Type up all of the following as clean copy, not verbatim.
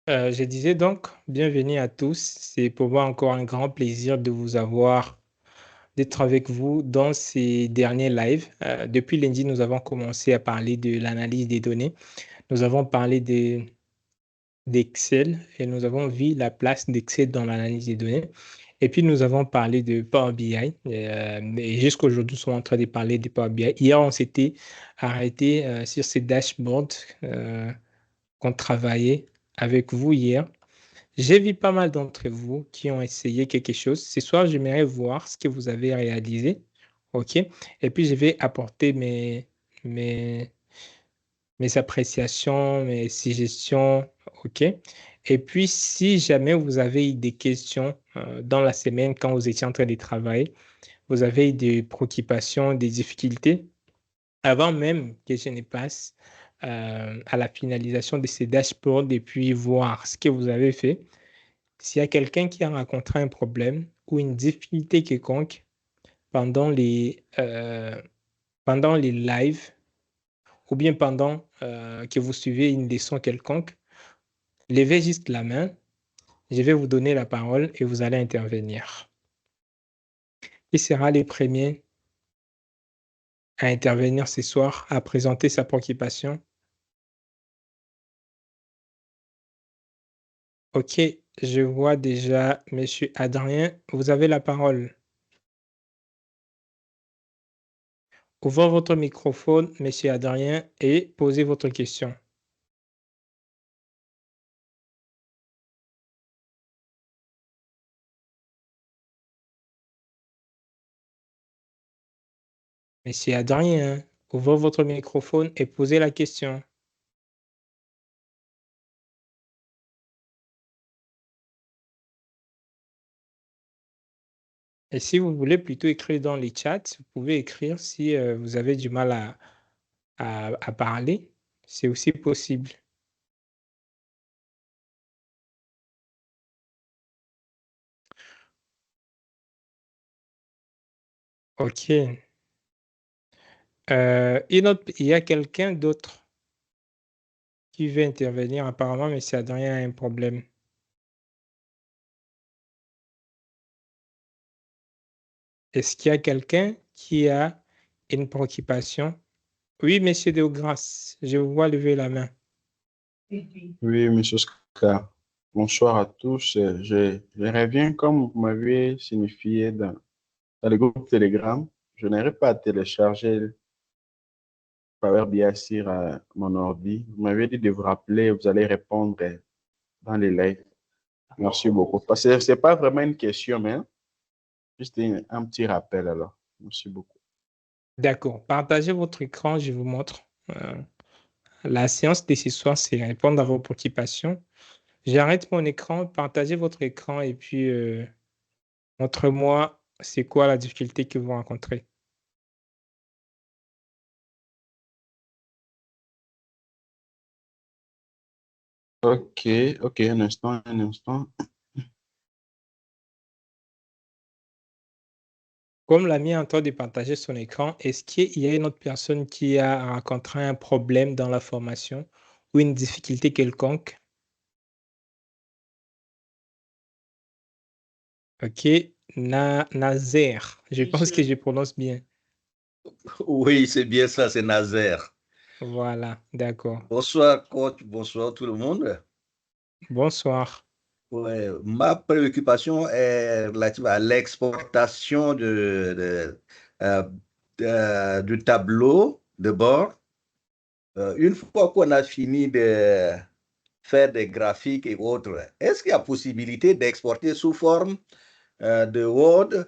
Je disais donc, bienvenue à tous. C'est pour moi encore un grand plaisir de vous avoir, d'être avec vous dans ces derniers lives. Depuis lundi, nous avons commencé à parler de l'analyse des données. Nous avons parlé d'Excel et nous avons vu la place d'Excel dans l'analyse des données. Et puis, nous avons parlé de Power BI. Et jusqu'à aujourd'hui, nous sommes en train de parler de Power BI. Hier, on s'était arrêté sur ces dashboards qu'on travaillait avec vous hier. J'ai vu pas mal d'entre vous qui ont essayé quelque chose. Ce soir, j'aimerais voir ce que vous avez réalisé. OK? Et puis, je vais apporter mes, mes appréciations, mes suggestions. OK? Et puis, si jamais vous avez eu des questions dans la semaine quand vous étiez en train de travailler, vous avez eu des préoccupations, des difficultés, avant même que je ne passe à la finalisation de ces dashboards et puis voir ce que vous avez fait. S'il y a quelqu'un qui a rencontré un problème ou une difficulté quelconque pendant pendant les lives ou bien pendant que vous suivez une leçon quelconque, levez juste la main, je vais vous donner la parole et vous allez intervenir. Qui sera le premier à intervenir ce soir, à présenter sa préoccupation? OK, je vois déjà Monsieur Adrien, vous avez la parole. Ouvrez votre microphone, Monsieur Adrien, et posez votre question. Monsieur Adrien, ouvrez votre microphone et posez la question. Et si vous voulez plutôt écrire dans les chats, vous pouvez écrire si vous avez du mal à parler. C'est aussi possible. OK. Il y a quelqu'un d'autre qui veut intervenir. Apparemment, monsieur Adrien a un problème. Est-ce qu'il y a quelqu'un qui a une préoccupation? Oui, monsieur Deogras, je vous vois lever la main. Oui, monsieur Ska. Bonsoir à tous. Je reviens comme vous m'aviez signifié dans le groupe Telegram. Je n'arrive pas à télécharger Power BI sur mon ordi. Vous m'avez dit de vous rappeler, vous allez répondre dans les lives. Merci beaucoup. Parce que ce n'est pas vraiment une question, mais juste un petit rappel alors. Merci beaucoup. D'accord. Partagez votre écran, je vous montre. La séance de ce soir, c'est répondre à vos préoccupations. J'arrête mon écran, partagez votre écran et puis montrez-moi c'est quoi la difficulté que vous rencontrez. Ok, ok, un instant, un instant. Comme l'ami est en train de partager son écran, est-ce qu'il y a une autre personne qui a rencontré un problème dans la formation ou une difficulté quelconque? Ok, Nazer, je pense que je prononce bien. Oui, c'est bien ça, c'est Nazaire. Voilà, d'accord. Bonsoir, coach, bonsoir tout le monde. Bonsoir. Ouais, ma préoccupation est relative à l'exportation euh, du tableau de bord. Une fois qu'on a fini de faire des graphiques et autres, est-ce qu'il y a possibilité d'exporter sous forme de Word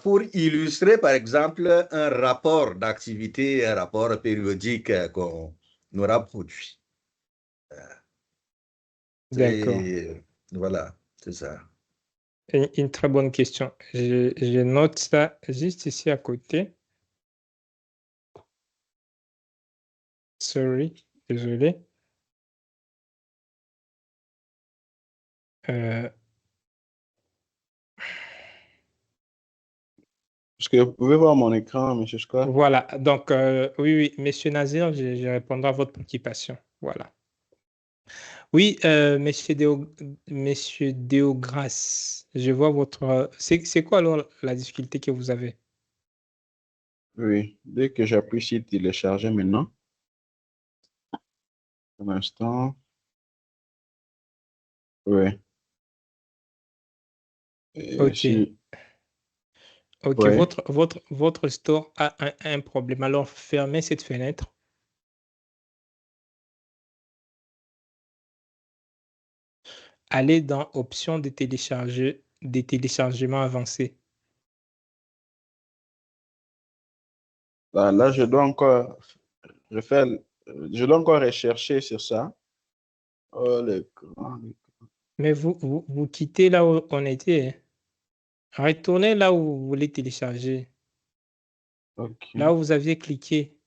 pour illustrer, par exemple, un rapport d'activité, un rapport périodique qu'on aura produit? D'accord. Voilà, c'est ça. Une très bonne question. Je note ça juste ici à côté. Sorry, désolé. Euh, Est-ce que vous pouvez voir mon écran, monsieur Ska? voilà, donc oui, oui, monsieur Nazir, je répondrai à votre préoccupation. Voilà. Oui, Monsieur Deogras, je vois votre... C'est quoi alors la difficulté que vous avez? Oui, dès que j'appuie sur télécharger maintenant, un instant, oui. OK. Si, OK, ouais, votre store a un problème. Alors, fermez cette fenêtre. Allez dans Options de télécharger, des téléchargements avancés. là, je dois encore rechercher sur ça. Oh, l'écran. Mais vous quittez là où on était, hein. Retournez là où vous voulez télécharger. Là OK. où vous aviez cliqué.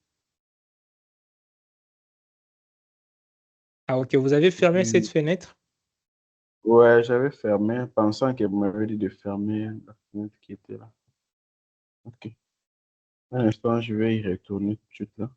Ah, OK, vous avez fermé cette Oui. fenêtre. Ouais, j'avais fermé, pensant que vous m'avez dit de fermer la fenêtre qui était là. OK. Un instant, je vais y retourner tout de suite là.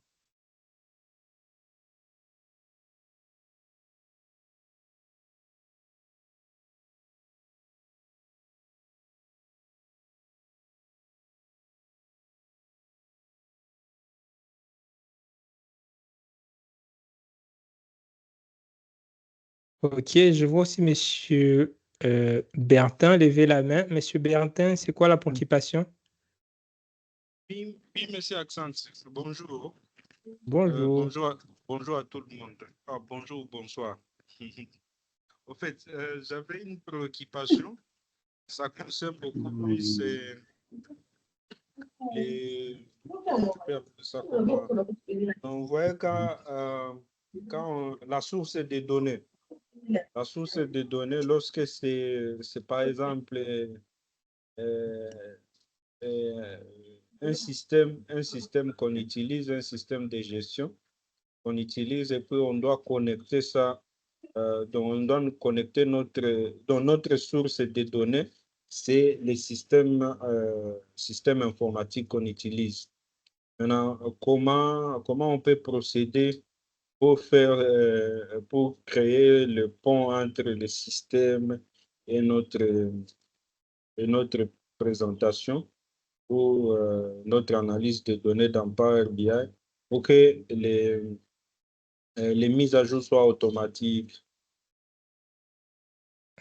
OK, je vois aussi monsieur Bertin lever la main. Monsieur Bertin, c'est quoi la préoccupation? Oui, oui, monsieur Accent, bonjour. Bonjour. Bonjour à tout le monde. Ah, bonjour, bonsoir. En fait, j'avais une préoccupation. Ça concerne beaucoup plus les... Je peux appeler ça comment? On voit la source des données. La source des données, lorsque c'est par exemple euh, euh, un système qu'on utilise, un système de gestion qu'on utilise et puis on doit connecter ça, donc on doit connecter notre source de données, c'est le système informatique qu'on utilise. Maintenant, comment on peut procéder pour créer le pont entre le système et notre présentation ou notre analyse de données dans Power BI pour que les mises à jour soient automatiques.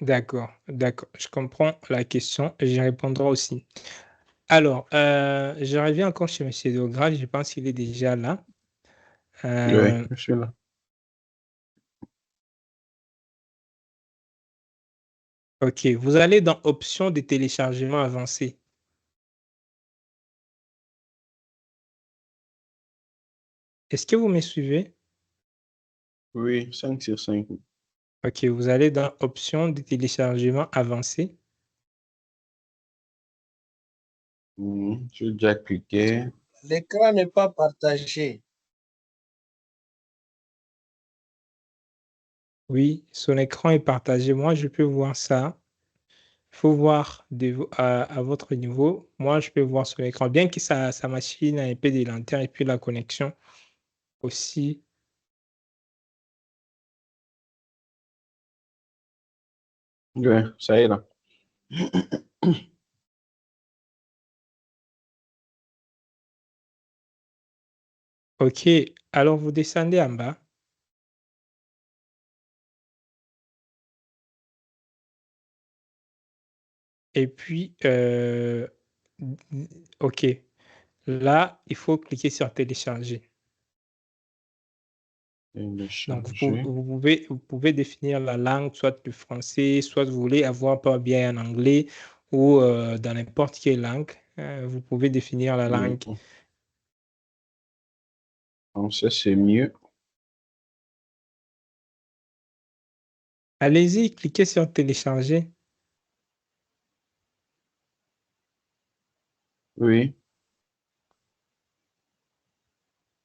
D'accord, d'accord. Je comprends la question et j'y répondrai aussi. Alors, je reviens encore chez monsieur Deograve, je pense qu'il est déjà là. Oui, Euh, je suis là. OK, vous allez dans Options de téléchargement avancé. Est-ce que vous me suivez? Oui, 5 sur 5. OK, vous allez dans Options de téléchargement avancé. J'ai déjà cliqué. L'écran n'est pas partagé. Oui, son écran est partagé. Moi, je peux voir ça. Il faut voir à votre niveau. Moi, je peux voir son écran. Bien que sa machine a un peu de lenteur et puis la connexion aussi. Oui, ça y est là. OK, alors vous descendez en bas. Et puis, OK. Là, il faut cliquer sur télécharger. Donc, Télécharger. vous pouvez définir la langue, soit le français, soit vous voulez avoir Power BI en anglais ou dans n'importe quelle langue. Vous pouvez définir la langue. Français, c'est mieux. Allez-y, cliquez sur télécharger. Oui.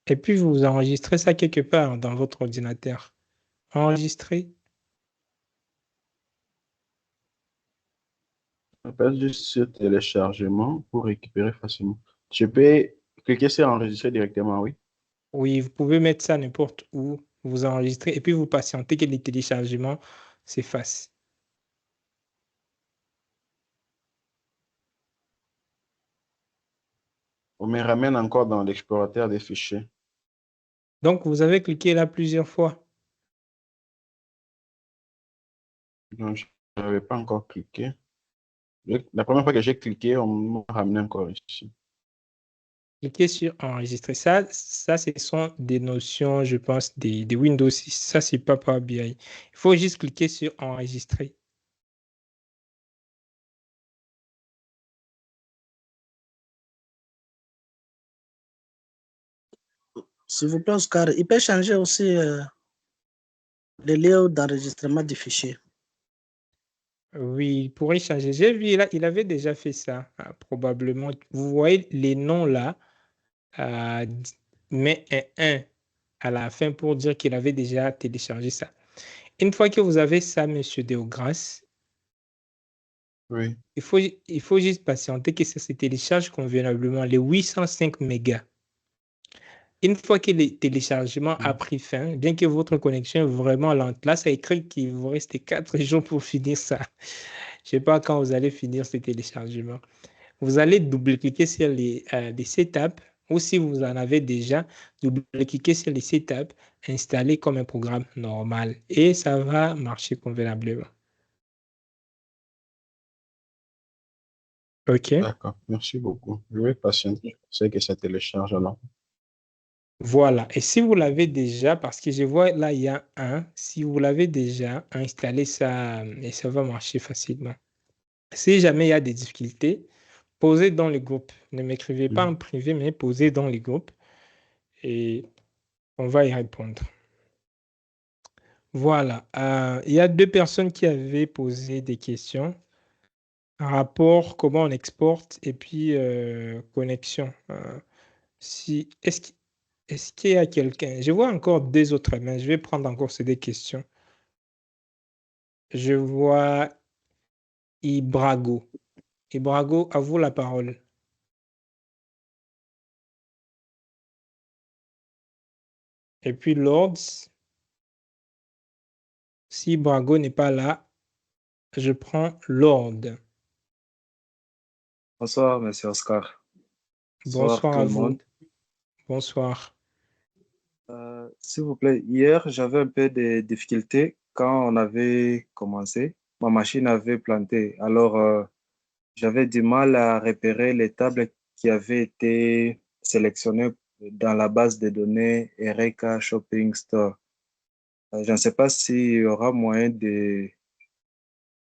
Et puis, vous enregistrez ça quelque part dans votre ordinateur. Enregistrer. Appelle juste sur téléchargement pour récupérer facilement. Je peux cliquer sur enregistrer directement, oui. Oui, vous pouvez mettre ça n'importe où. vous enregistrez et puis vous patientez que les téléchargements s'effacent. On me ramène encore dans l'explorateur des fichiers. Donc, vous avez cliqué là plusieurs fois. Non, je n'avais pas encore cliqué. La première fois que j'ai cliqué, on m'a ramené encore ici. Cliquez sur enregistrer. Ça, ce sont des notions, je pense, des Windows 6. Ça, c'est pas Power BI. Il faut juste cliquer sur enregistrer. S'il vous plaît, Oscar, il peut changer aussi le lieu d'enregistrement du fichier. Oui, il pourrait changer. J'ai vu, il avait déjà fait ça, probablement. Vous voyez les noms là, mais un 1 à la fin pour dire qu'il avait déjà téléchargé ça. Une fois que vous avez ça, Monsieur Deogras, Oui. il faut juste patienter que ça se télécharge convenablement, les 805 mégas. Une fois que le téléchargement a pris fin, bien que votre connexion est vraiment lente, là, ça écrit qu'il vous reste 4 jours pour finir ça. Je ne sais pas quand vous allez finir ce téléchargement. Vous allez double-cliquer sur les setups ou si vous en avez déjà, double-cliquer sur les setups, installer comme un programme normal et ça va marcher convenablement. OK. D'accord, merci beaucoup. Je vais patienter. C'est que ça télécharge alors. Voilà. Et si vous l'avez déjà, parce que je vois là, il y a un, si vous l'avez déjà, installez ça et ça va marcher facilement. Si jamais il y a des difficultés, posez dans les groupes. Ne m'écrivez pas en privé, mais posez dans les groupes et on va y répondre. Voilà. Il y a 2 personnes qui avaient posé des questions. Rapport, comment on exporte et puis connexion. Est-ce qu'il y a quelqu'un? Je vois encore 2 autres mains. Je vais prendre encore ces 2 questions. Je vois Ibrago. Ibrago, à vous la parole. Et puis Lords, si Ibrago n'est pas là, je prends Lord. Bonsoir, monsieur Oscar. Bonsoir Bonsoir tout à le vous. monde. Bonsoir. S'il vous plaît, hier, j'avais un peu de difficultés quand on avait commencé. Ma machine avait planté. Alors, j'avais du mal à repérer les tables qui avaient été sélectionnées dans la base de données Eureka Shopping Store. Je ne sais pas s'il y aura moyen de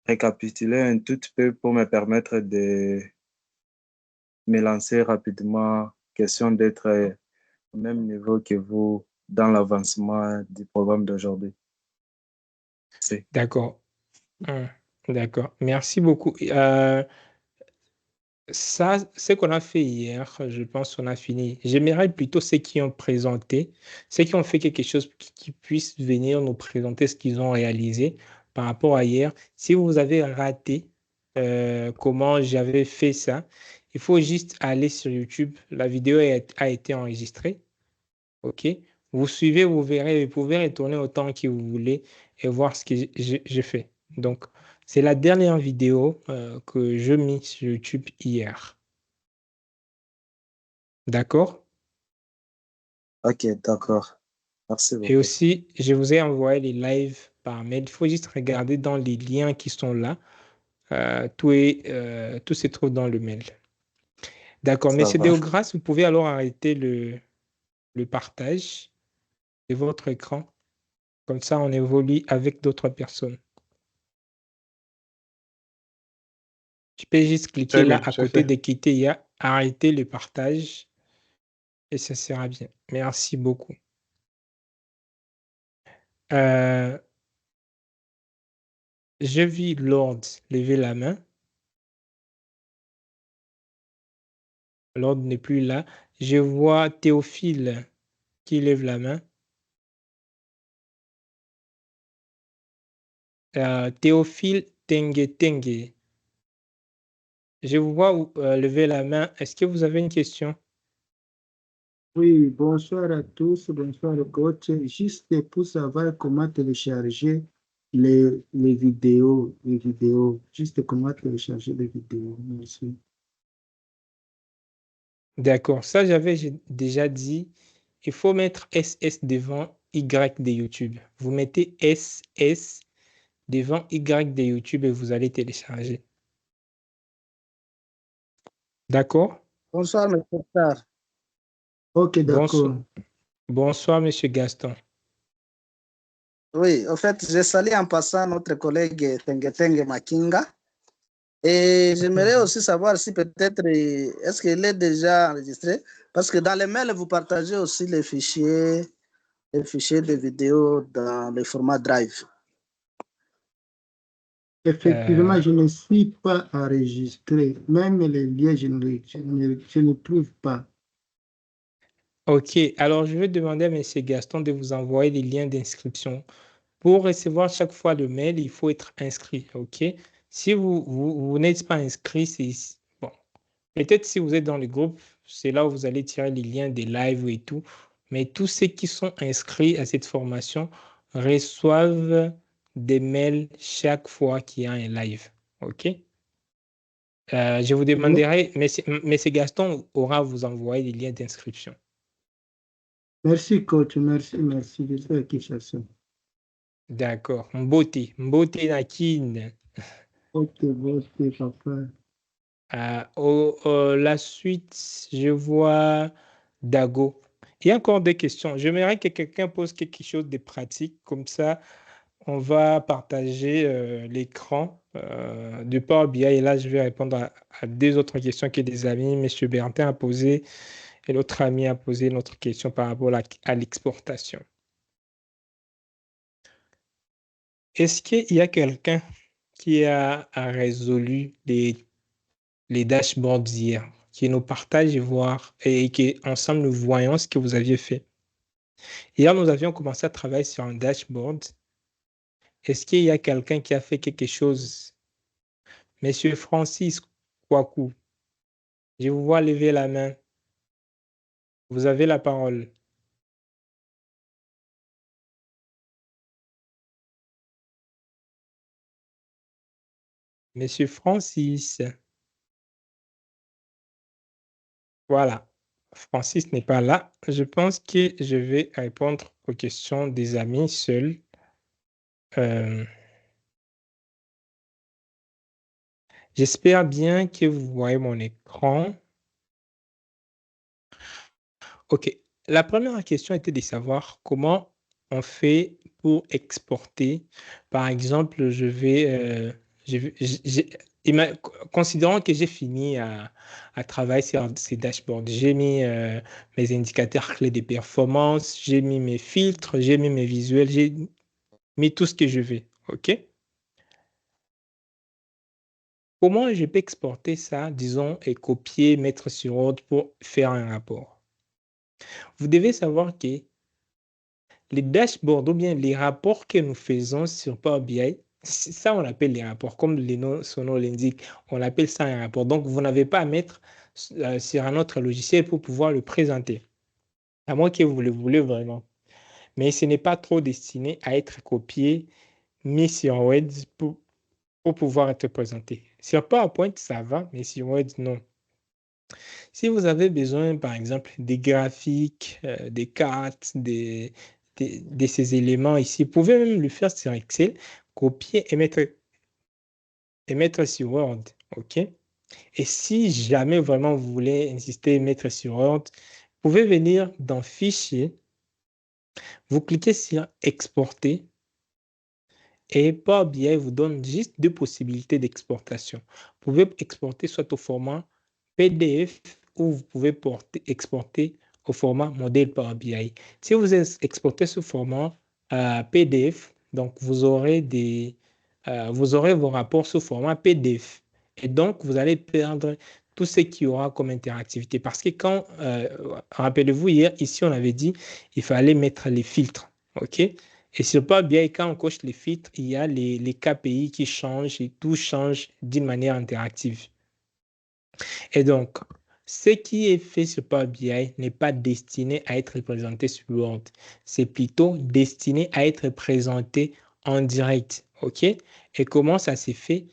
récapituler un tout petit peu pour me permettre de me lancer rapidement, question d'être au même niveau que vous dans l'avancement du programme d'aujourd'hui. D'accord. D'accord. Merci beaucoup. Ça, ce qu'on a fait hier, je pense qu'on a fini. J'aimerais plutôt ceux qui ont présenté, ceux qui ont fait quelque chose qui puissent venir nous présenter ce qu'ils ont réalisé par rapport à hier. Si vous avez raté comment j'avais fait ça, il faut juste aller sur YouTube. La vidéo a été enregistrée. OK? Vous suivez, vous verrez, vous pouvez retourner autant que vous voulez et voir ce que j'ai fait. Donc, c'est la dernière vidéo que je mis sur YouTube hier. D'accord? Ok, d'accord. Merci Et beaucoup. aussi, je vous ai envoyé les lives par mail. Il faut juste regarder dans les liens qui sont là. Tout se trouve dans le mail. D'accord. Ça Monsieur va. Deogras, vous pouvez alors arrêter le partage de votre écran. Comme ça, on évolue avec d'autres personnes. Tu peux juste cliquer Très là bien, à c'est côté fait. de quitter, il y a arrêter le partage et ça sera bien. Merci beaucoup. Je vis Lord lever la main. Lord n'est plus là. Je vois Théophile qui lève la main. Théophile Tengue Tengue. Je vous vois lever la main. Est-ce que vous avez une question? Oui, bonsoir à tous, bonsoir coach. Juste pour savoir comment télécharger les vidéos, juste comment télécharger les vidéos. Merci. D'accord, ça j'avais déjà dit, il faut mettre SS devant Y de YouTube. Vous mettez SS devant Y de YouTube et vous allez télécharger. D'accord? Bonsoir, M. Star. Ok, Bonsoir, d'accord. bonsoir, Monsieur Gaston. Oui, en fait, j'ai salué en passant notre collègue Tengue Makinga. Et j'aimerais aussi savoir si peut-être, est-ce qu'il est déjà enregistré? Parce que dans les mails, vous partagez aussi les fichiers de vidéos dans le format Drive. Effectivement, je ne suis pas enregistré. Même les liens, je ne trouve pas. Ok, alors je vais demander à M. Gaston de vous envoyer les liens d'inscription. Pour recevoir chaque fois le mail, il faut être inscrit. Ok? Si vous n'êtes pas inscrit, c'est bon. Peut-être si vous êtes dans le groupe, c'est là où vous allez tirer les liens des lives et tout. Mais tous ceux qui sont inscrits à cette formation reçoivent des mails chaque fois qu'il y a un live. OK? Je vous demanderai, mais c'est Gaston aura vous envoyer les liens d'inscription. Merci, coach. Merci, merci. Je suis à Kinshasa. D'accord. Mbote Nakin. Ok, papa. La suite, je vois Dago. Il y a encore des questions. J'aimerais que quelqu'un pose quelque chose de pratique. Comme ça, on va partager l'écran du Power BI. Et là, je vais répondre à deux autres questions que des amis. Monsieur Bertin a posé et l'autre ami a posé une autre question par rapport à l'exportation. Est-ce qu'il y a quelqu'un qui a résolu les dashboards d'hier, qui nous partage et voir et qui ensemble nous voyons ce que vous aviez fait. Hier, nous avions commencé à travailler sur un dashboard. Est-ce qu'il y a quelqu'un qui a fait quelque chose? Monsieur Francis Kouakou, je vous vois lever la main. Vous avez la parole. Monsieur Francis. Voilà. Francis n'est pas là. Je pense que je vais répondre aux questions des amis seuls. J'espère bien que vous voyez mon écran. OK. La première question était de savoir comment on fait pour exporter. Par exemple, considérant que j'ai fini à travailler sur ces dashboards, j'ai mis mes indicateurs clés de performance, j'ai mis mes filtres, j'ai mis mes visuels, j'ai mis tout ce que je veux. OK? Comment je peux exporter ça, disons, et copier, mettre sur ordre pour faire un rapport? Vous devez savoir que les dashboards ou bien les rapports que nous faisons sur Power BI, ça on appelle les rapports, comme son nom l'indique, on appelle ça un rapport. Donc vous n'avez pas à mettre sur un autre logiciel pour pouvoir le présenter, à moins que vous le voulez vraiment. Mais ce n'est pas trop destiné à être copié, mis sur Word pour pouvoir être présenté. Sur PowerPoint, ça va, mais sur Word, non. Si vous avez besoin, par exemple, des graphiques, des cartes, de ces éléments ici, vous pouvez même le faire sur Excel, copier et mettre sur Word. OK? Et si jamais vraiment vous voulez insister et mettre sur Word, vous pouvez venir dans Fichier, vous cliquez sur Exporter et Power BI vous donne juste deux possibilités d'exportation. Vous pouvez exporter soit au format PDF ou vous pouvez exporter au format modèle Power BI. Si vous exportez ce format PDF, donc vous aurez vos rapports sous format PDF. Et donc, vous allez perdre tout ce qu'il y aura comme interactivité. Parce que rappelez-vous, hier, ici, on avait dit il fallait mettre les filtres. OK? Et sur Power BI, quand on coche les filtres, il y a les KPI qui changent et tout change d'une manière interactive. Et donc, Ce qui est fait sur Power BI n'est pas destiné à être présenté sur Word. C'est plutôt destiné à être présenté en direct. OK? Et comment ça s'est fait?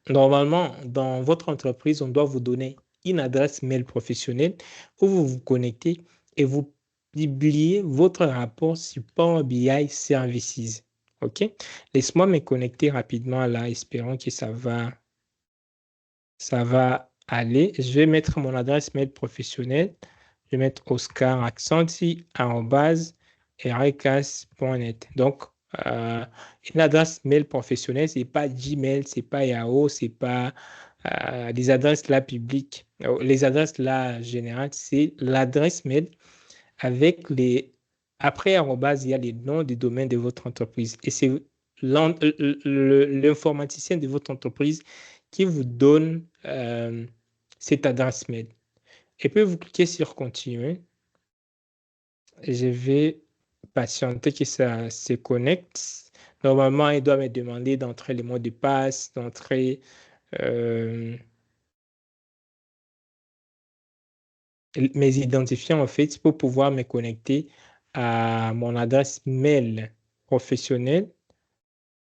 Normalement, dans votre entreprise, on doit vous donner une adresse mail professionnelle où vous vous connectez et vous publiez votre rapport sur Power BI Services. OK? Laisse-moi me connecter rapidement là, espérons que ça va aller. Je vais mettre mon adresse mail professionnelle. Je vais mettre oscar@recas.net. Donc, une adresse mail professionnelle, ce n'est pas Gmail, ce n'est pas Yahoo, ce n'est pas les adresses là publiques. Les adresses là générales, c'est l'adresse mail avec les... Après arrobase, il y a les noms des domaines de votre entreprise. Et c'est l'informaticien de votre entreprise qui vous donne cette adresse mail. Et puis, vous cliquez sur « Continuer ». Je vais patienter que ça se connecte. Normalement, il doit me demander d'entrer les mots de passe, d'entrer mes identifiants, en fait, pour pouvoir me connecter à mon adresse mail professionnelle.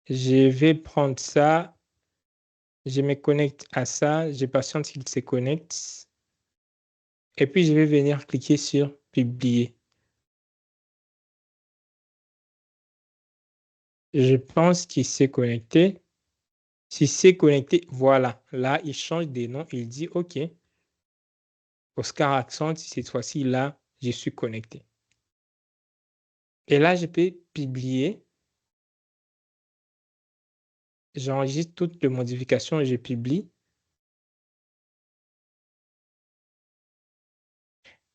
Je vais prendre ça. Je me connecte à ça. Je patiente qu'il se connecte. Et puis, je vais venir cliquer sur « Publier ». Je pense qu'il s'est connecté. S'il s'est connecté, voilà. Là, il change de nom. Il dit « OK ». Oscar Accent, cette fois-ci, là, je suis connecté. Et là, je peux publier. J'enregistre toutes les modifications et je publie.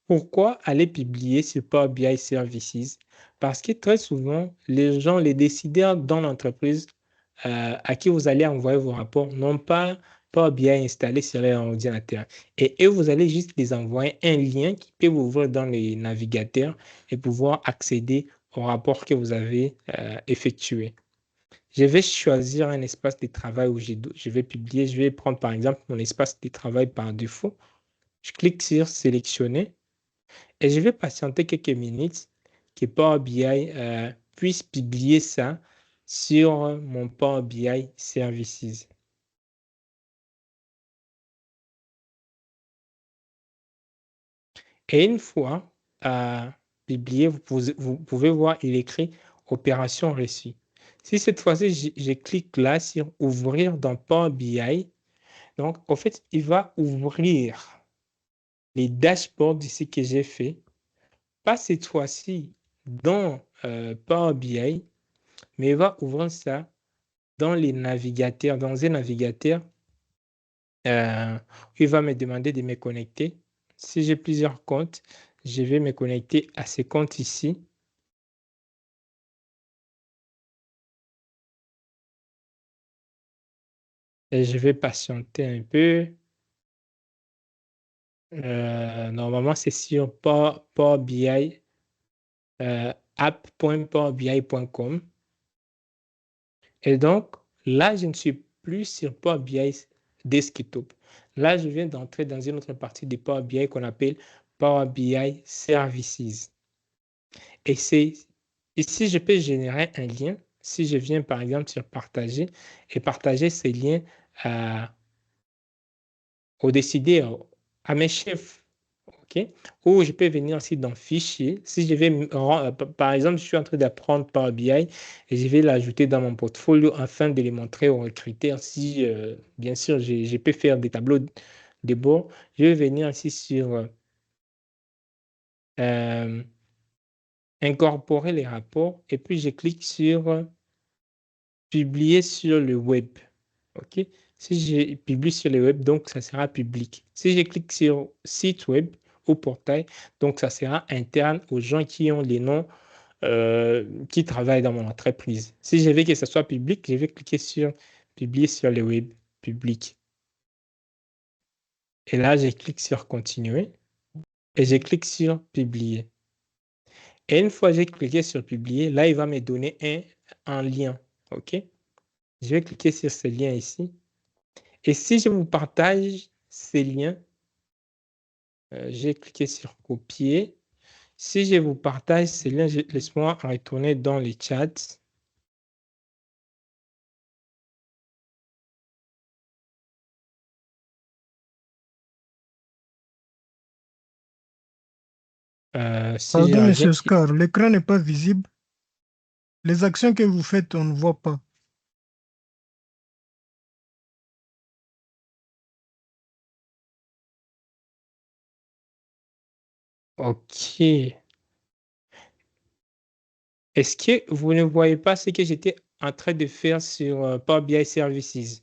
Pourquoi aller publier sur Power BI Services? Parce que très souvent, les gens, les décideurs dans l'entreprise à qui vous allez envoyer vos rapports n'ont pas Power BI installé sur leur ordinateur. Et vous allez juste les envoyer un lien qui peut vous ouvrir dans les navigateurs et pouvoir accéder au rapport que vous avez effectué. Je vais choisir un espace de travail où je vais publier. Je vais prendre par exemple mon espace de travail par défaut. Je clique sur « Sélectionner ». Et je vais patienter quelques minutes que Power BI puisse publier ça sur mon Power BI Services. Et une fois publié, vous pouvez voir, il écrit « Opération reçue ». Si cette fois-ci, je clique là sur « Ouvrir dans Power BI », donc en fait, il va ouvrir les dashboards de ce que j'ai fait. Pas cette fois-ci dans Power BI, mais il va ouvrir ça dans les navigateurs, dans un navigateur. Il va me demander de me connecter. Si j'ai plusieurs comptes, je vais me connecter à ces comptes ici. Et je vais patienter un peu. Normalement, c'est sur Power BI, app.powerbi.com. Et donc, là, je ne suis plus sur Power BI Desktop. Là, je viens d'entrer dans une autre partie de Power BI qu'on appelle Power BI Services. Et ici, je peux générer un lien. Si je viens, par exemple, sur Partager et partager ces liens aux décideurs, à mes chefs. Okay? Ou je peux venir aussi dans Fichier. Si je vais, par exemple, je suis en train d'apprendre Power BI et je vais l'ajouter dans mon portfolio afin de les montrer aux recruteurs. Si, bien sûr, je peux faire des tableaux de bord, je vais venir ici sur incorporer les rapports et puis je clique sur publier sur le web. OK? Si je publie sur le web, donc ça sera public. Si je clique sur site web ou portail, donc ça sera interne aux gens qui ont les noms qui travaillent dans mon entreprise. Si je veux que ce soit public, je vais cliquer sur publier sur le web public. Et là, je clique sur continuer et je clique sur publier. Et une fois que j'ai cliqué sur publier, là, il va me donner un lien. OK? Je vais cliquer sur ce lien ici. Et si je vous partage ces liens. J'ai cliqué sur copier. Si je vous partage ces liens, laisse-moi retourner dans les chats. Si Pardon, je Monsieur reviens... Oscar, l'écran n'est pas visible. Les actions que vous faites, on ne voit pas. OK. Est-ce que vous ne voyez pas ce que j'étais en train de faire sur Power BI Services?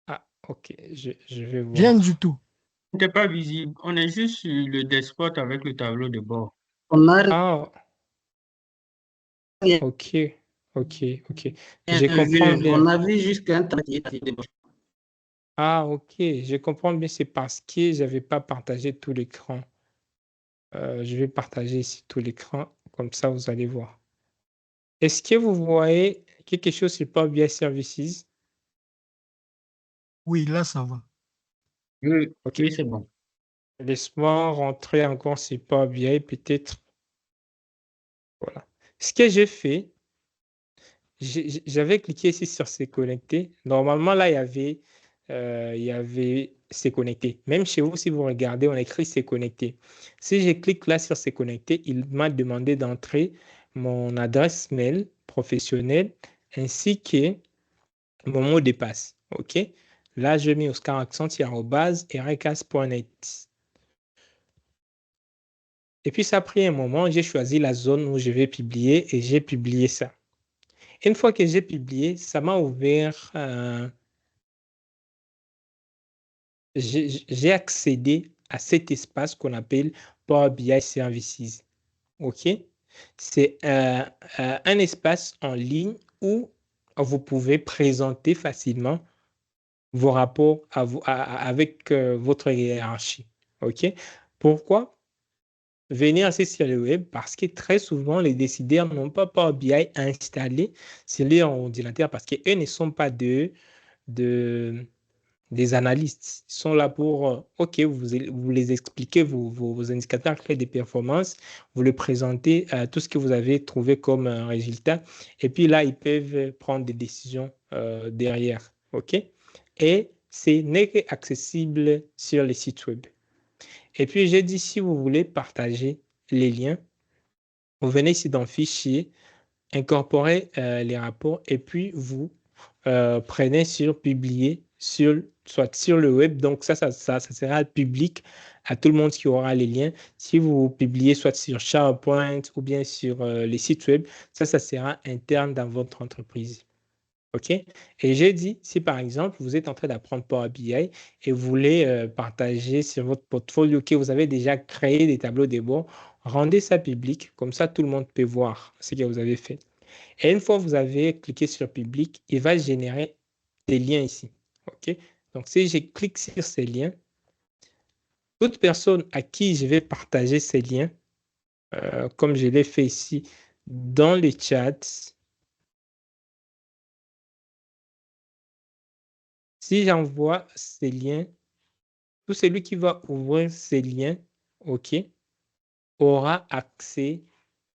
Ah, OK, je vais Rien voir. du tout. N'était pas visible. On est juste sur le dashboard avec le tableau de bord. On a Ah, rien OK, OK, OK. Je comprends vu. On bien. a vu juste qu'un trajet. Ah, OK, je comprends bien. C'est parce que je n'avais pas partagé tout l'écran. Je vais partager ici tout l'écran. Comme ça, vous allez voir. Est-ce que vous voyez quelque chose sur Power BI Services? Oui, là, ça va. Oui, OK. oui, c'est bon. Laisse-moi rentrer encore sur Power BI, peut-être. Voilà. Ce que j'ai fait, j'avais cliqué ici sur se connecter. Normalement, là, il y avait se connecter. Même chez vous, si vous regardez, on écrit se connecter. Si je clique là sur se connecter, il m'a demandé d'entrer mon adresse mail professionnelle ainsi que mon mot de passe. OK? Là, je mets oscar_@recas.net. Et puis, ça a pris un moment, j'ai choisi la zone où je vais publier et j'ai publié ça. Une fois que j'ai publié, ça m'a ouvert, j'ai accédé à cet espace qu'on appelle Power BI Services. OK? C'est un espace en ligne où vous pouvez présenter facilement vos rapports avec votre hiérarchie. OK? Pourquoi venir ainsi sur le web? Parce que très souvent, les décideurs n'ont pas Power BI installé sur leur ordinateur parce qu'eux ne sont pas des analystes. Ils sont là pour, OK, vous les expliquez vos indicateurs clés de performance, vous les présentez, tout ce que vous avez trouvé comme résultat. Et puis là, ils peuvent prendre des décisions derrière. OK? Et c'est n'est accessible sur les sites web. Et puis, j'ai dit, si vous voulez partager les liens, vous venez ici dans Fichier, incorporer les rapports et puis vous prenez sur Publier, soit sur le web. Donc, ça sera public à tout le monde qui aura les liens. Si vous publiez soit sur SharePoint ou bien sur les sites web, ça sera interne dans votre entreprise. OK? Et j'ai dit, si par exemple, vous êtes en train d'apprendre Power BI et vous voulez partager sur votre portfolio que vous avez déjà créé des tableaux de bord, rendez ça public. Comme ça, tout le monde peut voir ce que vous avez fait. Et une fois que vous avez cliqué sur public, il va générer des liens ici. OK? Donc, si je clique sur ces liens, toute personne à qui je vais partager ces liens, comme je l'ai fait ici dans les chats, si j'envoie ces liens, tout celui qui va ouvrir ces liens, OK, aura accès,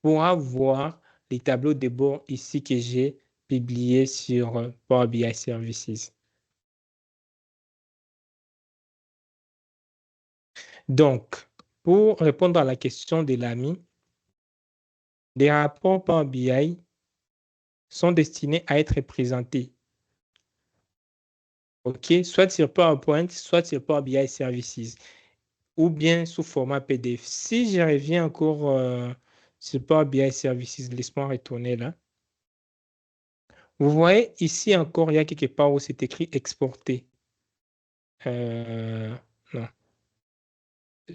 pourra voir les tableaux de bord ici que j'ai publiés sur Power BI Services. Donc, pour répondre à la question de l'ami, les rapports Power BI sont destinés à être présentés, OK, soit sur PowerPoint, soit sur Power BI Services, ou bien sous format PDF. Si je reviens encore sur Power BI Services, laisse-moi retourner là. Vous voyez ici encore, il y a quelque part où c'est écrit exporter. Non.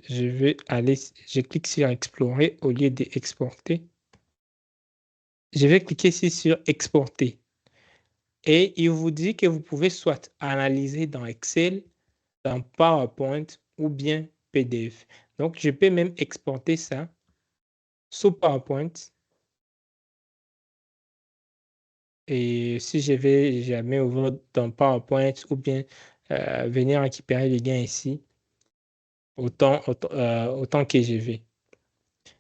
Je vais aller, je clique sur explorer au lieu d'exporter. Je vais cliquer ici sur exporter. Et il vous dit que vous pouvez soit analyser dans Excel, dans PowerPoint ou bien PDF. Donc, je peux même exporter ça sous PowerPoint. Et si je vais jamais ouvrir dans PowerPoint ou bien venir récupérer les liens ici autant que je vais.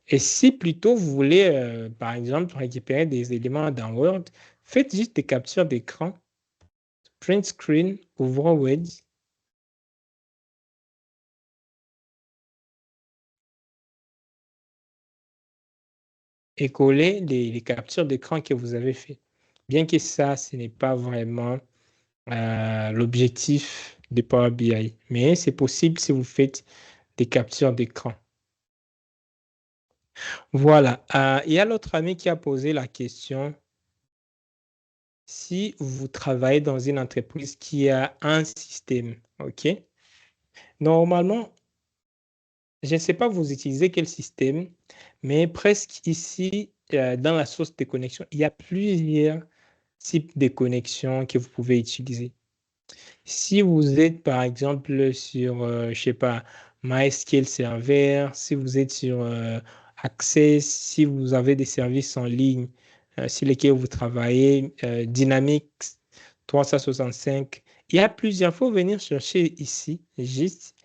Et si plutôt vous voulez, par exemple, récupérer des éléments dans Word, faites juste des captures d'écran, print screen, ouvrons Word. Et coller les captures d'écran que vous avez fait. Bien que ça, ce n'est pas vraiment l'objectif de Power BI, mais c'est possible si vous faites des captures d'écran. Voilà. Il y a l'autre ami qui a posé la question. Si vous travaillez dans une entreprise qui a un système, OK? Normalement, je ne sais pas vous utilisez quel système, mais presque ici, dans la source de connexion, il y a plusieurs types de connexions que vous pouvez utiliser. Si vous êtes, par exemple, sur, je ne sais pas, MySQL Server, si vous êtes sur Access, si vous avez des services en ligne sur lesquels vous travaillez, Dynamics 365, il y a plusieurs. Il faut venir chercher ici, juste.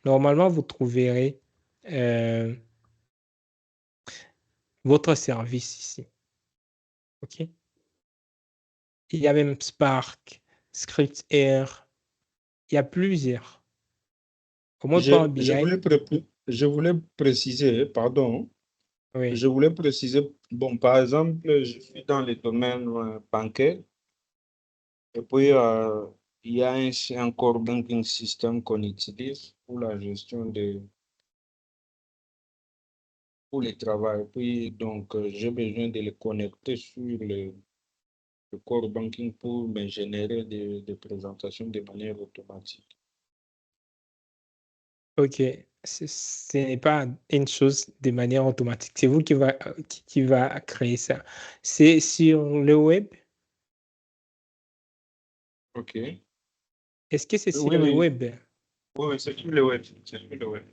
Normalement, vous trouverez votre service ici. OK? Il y a même Spark, ScriptAir. Il y a plusieurs. Au mode Power BI, je voulais préciser, pardon, oui. je voulais préciser, bon, par exemple, je suis dans le domaine bancaire, et puis il y a un core banking system qu'on utilise pour la gestion pour le travail. Puis, donc, j'ai besoin de le connecter sur le core banking pour me générer des présentations de manière automatique. OK. Ce n'est pas une chose de manière automatique. C'est vous qui va créer ça. C'est sur le web? OK. Est-ce que c'est sur Oui, le oui, web? oui, c'est sur le web. C'est sur le web.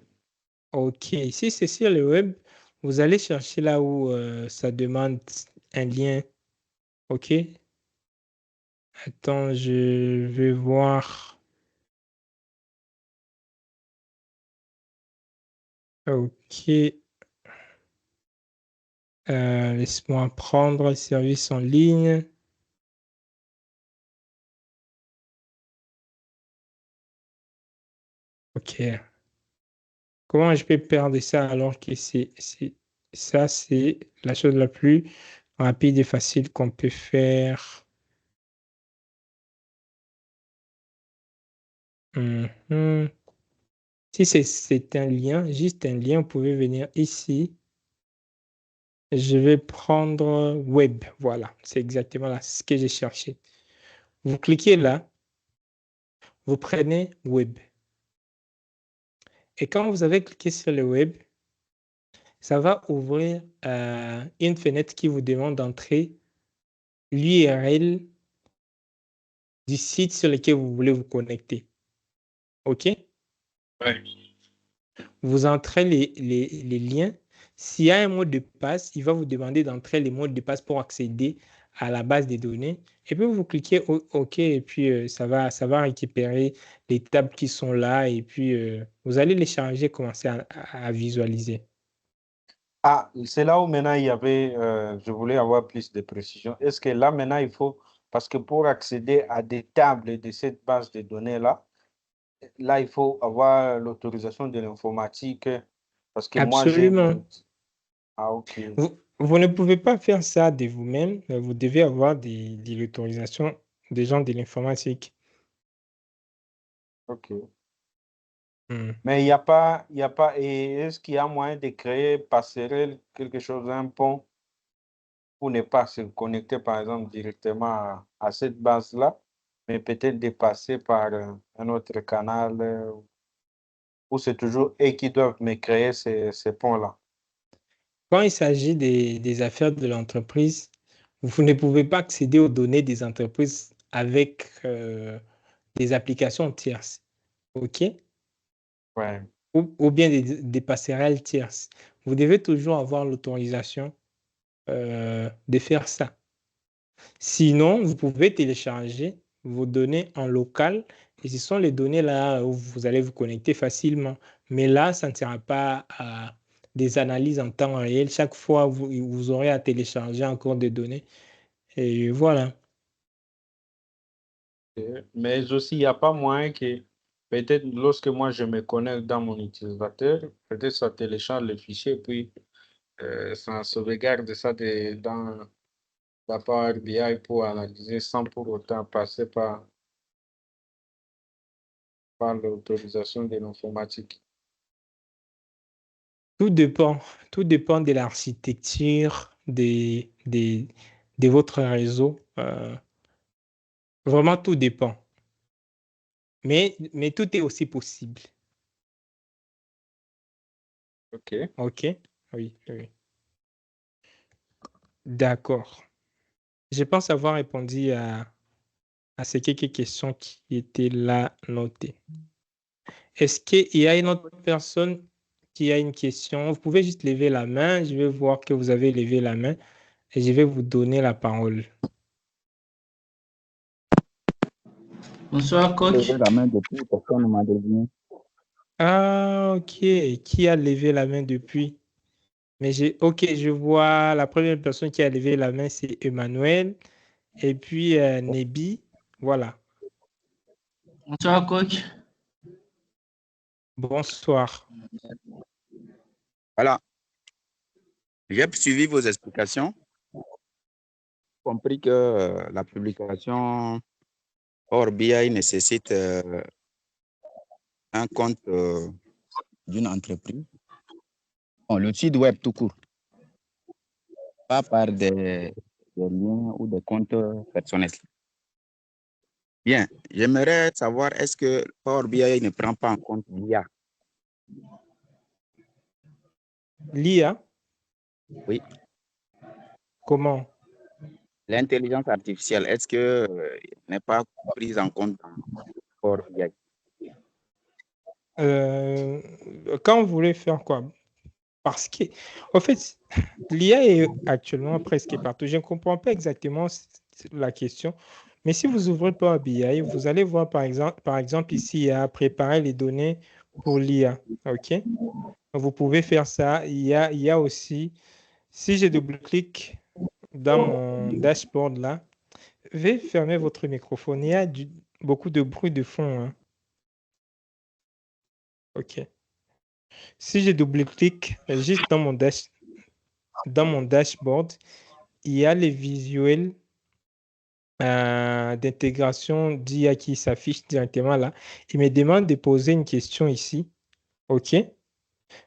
OK. Si c'est sur le web, vous allez chercher là où ça demande un lien. OK. Attends, je vais voir. OK. Laisse-moi prendre le service en ligne. OK. Comment je peux perdre ça alors que ça, c'est la chose la plus rapide et facile qu'on peut faire. Mhm. Si c'est un lien, juste un lien, vous pouvez venir ici. Je vais prendre web. Voilà, c'est exactement là, ce que j'ai cherché. Vous cliquez là, vous prenez web. Et quand vous avez cliqué sur le web, ça va ouvrir une fenêtre qui vous demande d'entrer l'URL du site sur lequel vous voulez vous connecter. OK? Oui. Vous entrez les liens. S'il y a un mot de passe, il va vous demander d'entrer les mots de passe pour accéder à la base des données. Et puis, vous cliquez OK et puis ça va récupérer les tables qui sont là et puis vous allez les charger, commencer à visualiser. Ah, c'est là où maintenant il y avait, je voulais avoir plus de précision. Est-ce que là maintenant il faut, parce que pour accéder à des tables de cette base de données-là, là il faut avoir l'autorisation de l'informatique, parce que moi j'ai... Absolument. Ah, ok. Vous ne pouvez pas faire ça de vous-même. Vous devez avoir de l'autorisation des gens de l'informatique. Ok. Hmm. Mais il y a pas, et est-ce qu'il y a moyen de créer passerelle, quelque chose, un pont, pour ne pas se connecter, par exemple, directement à cette base-là, mais peut-être de passer par un autre canal, ou c'est toujours eux qui doivent me créer ces ponts-là? Quand il s'agit des affaires de l'entreprise, vous ne pouvez pas accéder aux données des entreprises avec des applications tierces, OK? Ouais. Ou bien des passerelles tierces. Vous devez toujours avoir l'autorisation de faire ça. Sinon, vous pouvez télécharger vos données en local et ce sont les données là où vous allez vous connecter facilement. Mais là, ça ne sera pas des analyses en temps réel. Chaque fois, vous aurez à télécharger encore des données. Et voilà. Mais aussi, il n'y a pas moyen que peut-être lorsque moi je me connecte dans mon utilisateur, peut-être ça télécharge le fichier, puis ça sauvegarde ça dans la Power BI pour analyser sans pour autant passer par l'autorisation de l'informatique. Tout dépend de l'architecture de votre réseau. Vraiment, tout dépend. Mais tout est aussi possible. OK. OK? Oui, oui. D'accord. Je pense avoir répondu à ces quelques questions qui étaient là notées. Est-ce qu'il y a une autre personne qui a une question? Vous pouvez juste lever la main. Je vais voir que vous avez levé la main et je vais vous donner la parole. Bonsoir, coach. Lever la main depuis, personne ne m'a désigné. Ah, ok. Qui a levé la main depuis? Mais ok, je vois la première personne qui a levé la main, c'est Emmanuel. Et puis Nebi. Voilà. Bonsoir, coach. Bonsoir. Voilà. J'ai suivi vos explications. J'ai compris que la publication Power BI nécessite un compte d'une entreprise. Bon, le site web tout court. Pas par des liens ou des comptes personnels. Bien, j'aimerais savoir, est-ce que Power BI ne prend pas en compte l'IA? L'IA? Oui. Comment? L'intelligence artificielle, est-ce que n'est pas prise en compte dans Power BI? Quand vous voulez faire quoi? Parce que, en fait, l'IA est actuellement presque partout. Je ne comprends pas exactement la question. Mais si vous ouvrez Power BI, vous allez voir par exemple ici, il y a préparer les données pour l'IA. OK? Vous pouvez faire ça. Il y a aussi, si je double-clique dans mon dashboard là, veuillez fermer votre microphone. Il y a beaucoup de bruit de fond. Hein. OK. Si je double-clique juste dans mon dashboard, il y a les visuels d'intégration d'IA qui s'affichent directement là. Il me demande de poser une question ici. OK.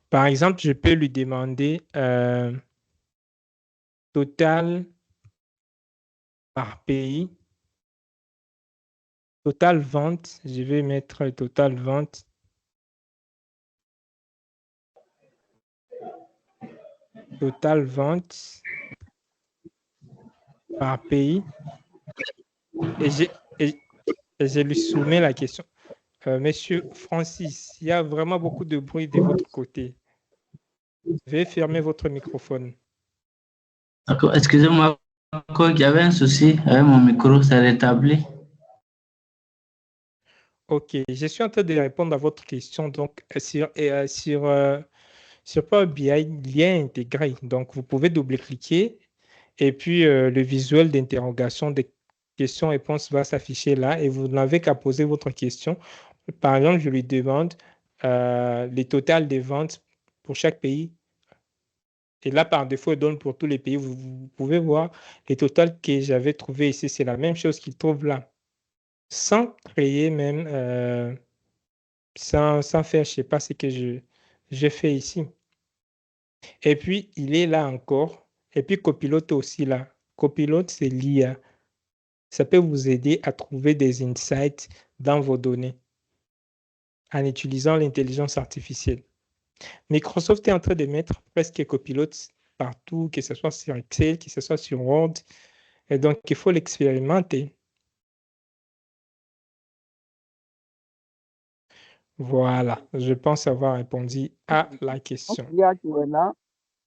Par exemple, je peux lui demander total par pays. Total vente. Je vais mettre total vente. Total vente par pays. Et je lui soumets la question. Monsieur Francis, il y a vraiment beaucoup de bruit de votre côté. Veuillez fermer votre microphone. D'accord, excusez-moi, coach, il y avait un souci avec mon micro, ça rétablit. Ok, je suis en train de répondre à votre question. Donc, sur Power BI, lien intégré. Donc, vous pouvez double-cliquer et puis le visuel d'interrogation des questions-réponses va s'afficher là et vous n'avez qu'à poser votre question. Par exemple, je lui demande les totals des ventes pour chaque pays. Et là, par défaut, il donne pour tous les pays. Vous pouvez voir les totals que j'avais trouvés ici. C'est la même chose qu'il trouve là. Sans créer même, sans faire, je ne sais pas ce que j'ai fait ici. Et puis, il est là encore. Et puis, Copilote aussi là. Copilote, c'est l'IA. Ça peut vous aider à trouver des insights dans vos données en utilisant l'intelligence artificielle. Microsoft est en train de mettre presque Copilote partout, que ce soit sur Excel, que ce soit sur Word. Et donc, il faut l'expérimenter. Voilà, je pense avoir répondu à la question. L'IA qui est là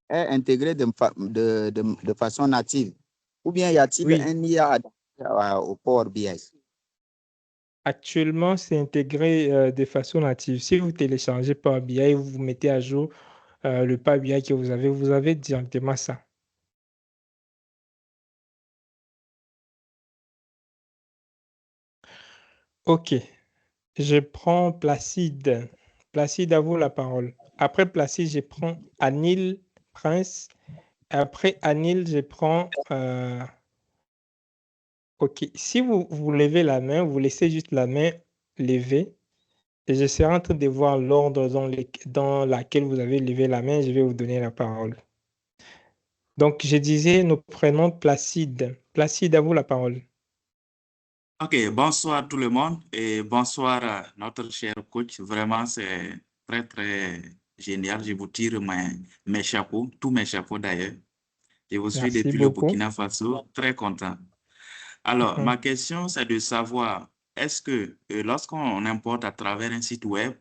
est intégrée de façon native. Ou bien y a-t-il un IA adapté au Power BI? Actuellement, c'est intégré de façon native. Si vous téléchargez Power BI et vous mettez à jour le Power BI que vous avez directement ça. OK. Je prends Placide. Placide, à vous la parole. Après Placide, je prends Anil Prince. Après Anil, je prends... OK. Si vous levez la main, vous laissez juste la main levée. Et je serai en train de voir l'ordre dans laquelle vous avez levé la main. Je vais vous donner la parole. Donc, je disais nos prénoms Placide. Placide, à vous la parole. Ok, bonsoir tout le monde et bonsoir à notre cher coach. Vraiment, c'est très, très génial. Je vous tire mes chapeaux, tous mes chapeaux d'ailleurs. Je vous suis Merci depuis le beaucoup. Burkina Faso, très content. Alors, ma question, c'est de savoir, est-ce que lorsqu'on importe à travers un site web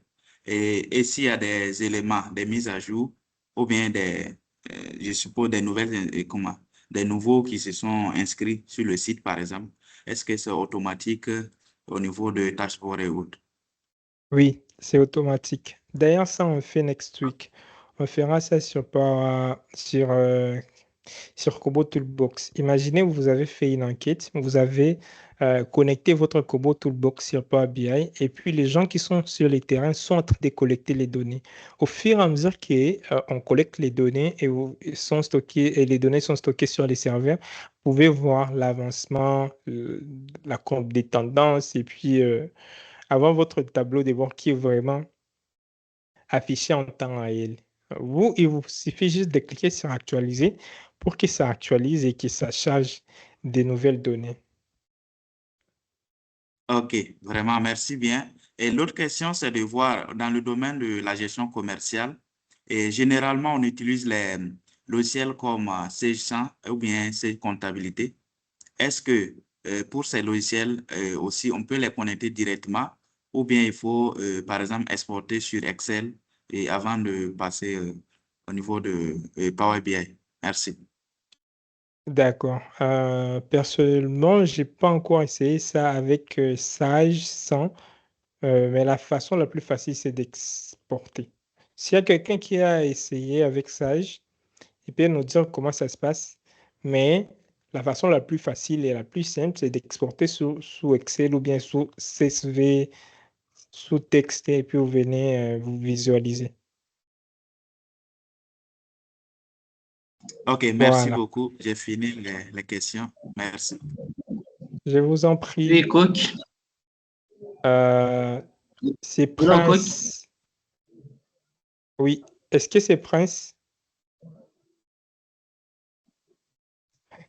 et s'il y a des éléments, des mises à jour ou bien je suppose des nouvelles, des nouveaux qui se sont inscrits sur le site, par exemple, est-ce que c'est automatique au niveau de dashboard et autres? Oui, c'est automatique. D'ailleurs, ça, on fait next week. On fera ça sur Kobo Toolbox. Imaginez, vous avez fait une enquête, vous avez connecté votre Kobo Toolbox sur Power BI et puis les gens qui sont sur les terrains sont en train de collecter les données. Au fur et à mesure qu'on collecte les données et les données sont stockées sur les serveurs, vous pouvez voir l'avancement, la courbe des tendances et puis avoir votre tableau de bord qui est vraiment affiché en temps réel. Il vous suffit juste de cliquer sur actualiser pour que ça actualise et que ça charge des nouvelles données. Ok, vraiment, merci bien. Et l'autre question, c'est de voir dans le domaine de la gestion commerciale, et généralement, on utilise les logiciels comme Sage 100 ou bien Sage Comptabilité. Est-ce que pour ces logiciels aussi, on peut les connecter directement ou bien il faut, par exemple, exporter sur Excel et avant de passer au niveau de Power BI? Merci. D'accord. Personnellement, je n'ai pas encore essayé ça avec Sage 100, mais la façon la plus facile, c'est d'exporter. S'il y a quelqu'un qui a essayé avec Sage, il peut nous dire comment ça se passe, mais la façon la plus facile et la plus simple, c'est d'exporter sous Excel ou bien sous CSV, sous texte, et puis vous venez vous visualiser. Ok, merci Voilà. beaucoup. J'ai fini les questions. Merci. Je vous en Oui, prie. coach. C'est Hello, coach. Prince. Oui. Est-ce que c'est Prince?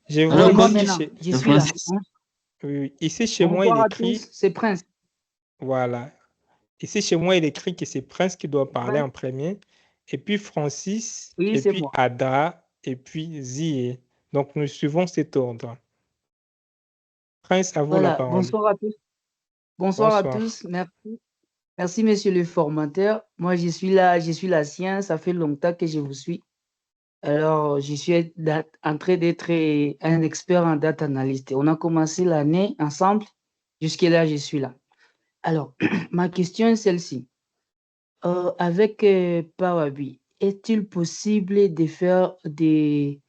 Je Hello, vois Oui, moi ici coach. maintenant, chez... je C'est suis là. Francis. Oui, oui. Ici chez moi, il Bonsoir à écrit... tous, c'est Prince. Voilà. Ici chez moi, il écrit que c'est Prince qui doit parler Prince. en premier. Et puis Francis, Oui, et c'est puis moi. Ada, et puis Zie. Donc nous suivons cet ordre. Prince, à vous la Voilà, parole. bonsoir à tous. Bonsoir à Bonsoir. tous, merci. Merci, monsieur le formateur. Moi, je suis la science, ça fait longtemps que je vous suis. Alors, je suis en train d'être un expert en data analyst. On a commencé l'année ensemble. Jusque-là, je suis là. Alors, ma question est celle-ci. Avec Power BI, est-il possible de faire des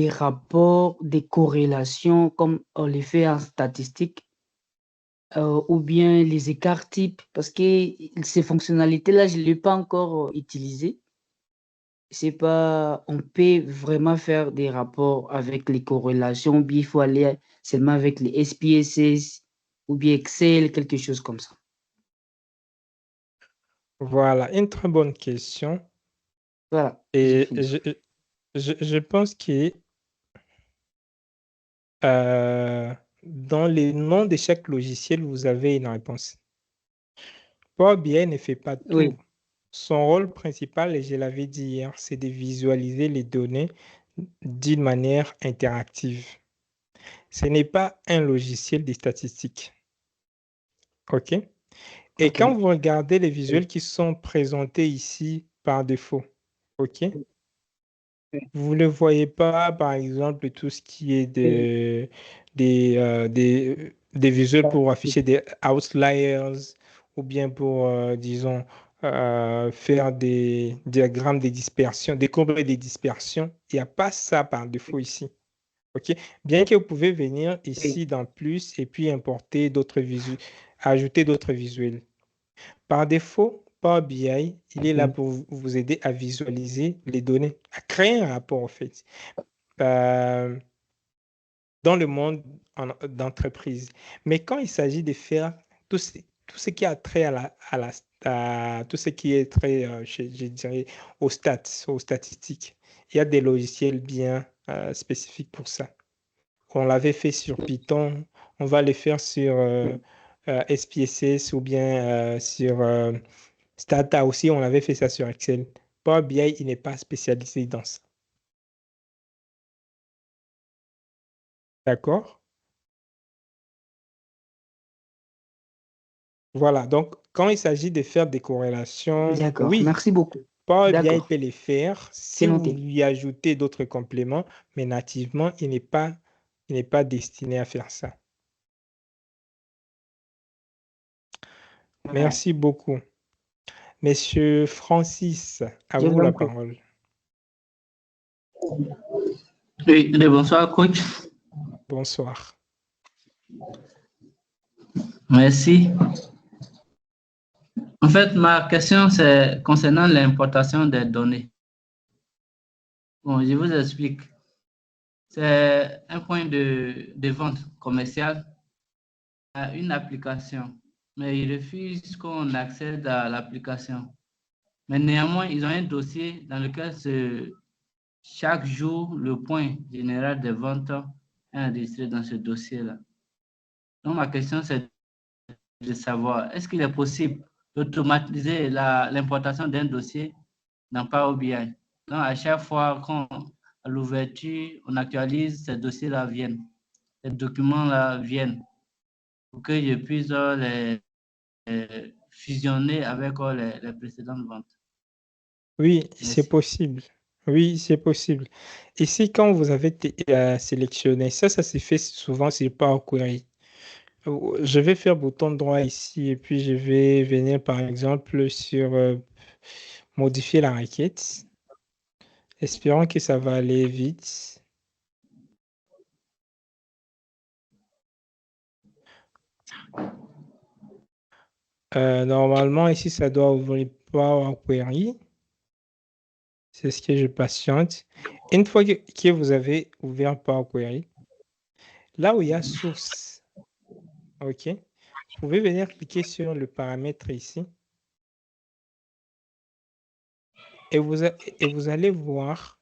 rapports, des corrélations comme on les fait en statistique, ou bien les écarts types, parce que ces fonctionnalités-là, je ne l'ai pas encore utilisées. C'est pas, on peut vraiment faire des rapports avec les corrélations, ou bien il faut aller seulement avec les SPSS, ou bien Excel, quelque chose comme ça. Voilà, une très bonne question. Voilà, j'ai Et fini. je pense que dans les noms de chaque logiciel, vous avez une réponse. Power BI ne fait pas Oui, tout. Son rôle principal, et je l'avais dit hier, c'est de visualiser les données d'une manière interactive. Ce n'est pas un logiciel de statistique. OK? Et ok. quand vous regardez les visuels qui sont présentés ici par défaut, OK? Vous ne voyez pas, par exemple, tout ce qui est des des visuels pour afficher des outliers ou bien pour, disons, faire des diagrammes de dispersion, des courbes de dispersion. Il n'y a pas ça par défaut ici. OK? Bien que vous pouvez venir ici dans Plus et puis importer d'autres visuels, ajouter d'autres visuels. Par défaut, Power BI, il est là pour vous aider à visualiser les données, à créer un rapport en fait. Dans le monde d'entreprise. Mais quand il s'agit de faire tout ce qui a trait à tout ce qui est trait, je dirais, aux statistiques, il y a des logiciels bien spécifiques pour ça. On l'avait fait sur Python, on va le faire sur SPSS ou bien sur Stata aussi, on avait fait ça sur Excel. Power BI, il n'est pas spécialisé dans ça. D'accord? Voilà, donc quand il s'agit de faire des corrélations, D'accord, oui, merci beaucoup. Power BI D'accord, peut les faire si c'est vous noté. lui ajoutez d'autres compléments, mais nativement, il n'est pas destiné à faire ça. Merci beaucoup. Monsieur Francis, à Je vous vous en la prie. parole. Oui, bonsoir, coach. Bonsoir. Merci. En fait, ma question, c'est concernant l'importation des données. Bon, je vous explique. C'est un point de vente commerciale à une application, mais ils refusent qu'on accède à l'application. Mais néanmoins, ils ont un dossier dans lequel chaque jour, le point général des ventes est enregistré dans ce dossier-là. Donc, ma question, c'est de savoir, est-ce qu'il est possible d'automatiser l'importation d'un dossier dans Power BI? Donc, à chaque fois à l'ouverture, on actualise, ces dossiers-là viennent, ces documents-là viennent, pour que je puisse les fusionner avec les précédentes ventes. Oui, c'est possible. Oui, c'est possible. Ici, quand vous avez sélectionné, ça se fait souvent sur Power Query. Je vais faire bouton droit ici et puis je vais venir par exemple sur modifier la requête. Espérons que ça va aller vite. Normalement, ici, ça doit ouvrir Power Query. C'est ce que je patiente. Une fois que vous avez ouvert Power Query, là où il y a source, OK, vous pouvez venir cliquer sur le paramètre ici. Et vous allez voir,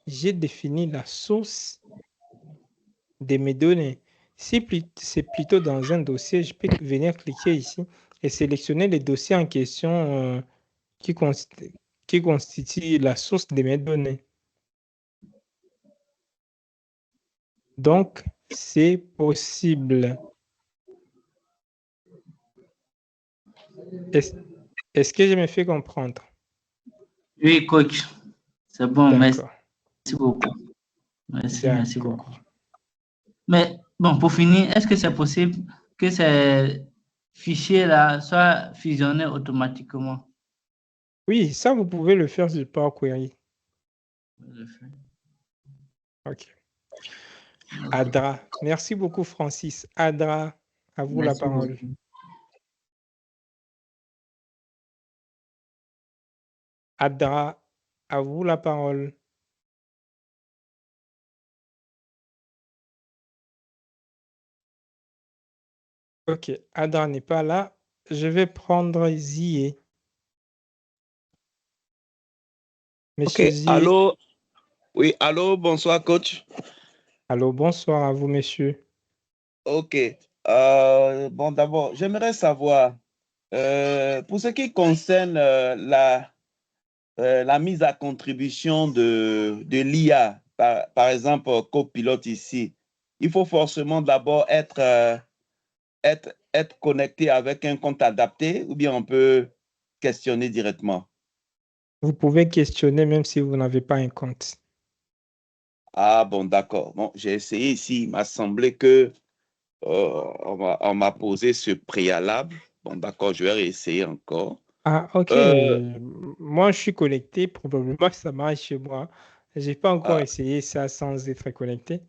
j'ai défini la source de mes données. Si c'est plutôt dans un dossier, je peux venir cliquer ici et sélectionner les dossiers en question qui constituent la source de mes données. Donc, c'est possible. Est-ce que je me fais comprendre? Oui, coach. C'est bon, merci beaucoup. Merci beaucoup. Mais bon, pour finir, est-ce que c'est possible que ces fichiers-là soient fusionnés automatiquement? Oui, ça, vous pouvez le faire sur Power Query. OK. Adra. Merci beaucoup, Francis. Adra, à vous la parole. Beaucoup. Adra, à vous la parole. Ok, Adra n'est pas là. Je vais prendre Zié. Monsieur Ok, Zié. allô? Oui, allô, bonsoir, coach. Allô, bonsoir à vous, monsieur. Ok. Bon, d'abord, j'aimerais savoir, pour ce qui concerne la mise à contribution de l'IA, par exemple, copilote ici, il faut forcément d'abord être connecté avec un compte adapté ou bien on peut questionner directement? Vous pouvez questionner même si vous n'avez pas un compte. Ah bon, d'accord. Bon, j'ai essayé ici, il m'a semblé que on m'a posé ce préalable. Bon, d'accord, je vais réessayer encore. Ah, ok. Moi, je suis connecté. Probablement que ça marche chez moi. J'ai pas encore Ah, essayé ça sans être connecté.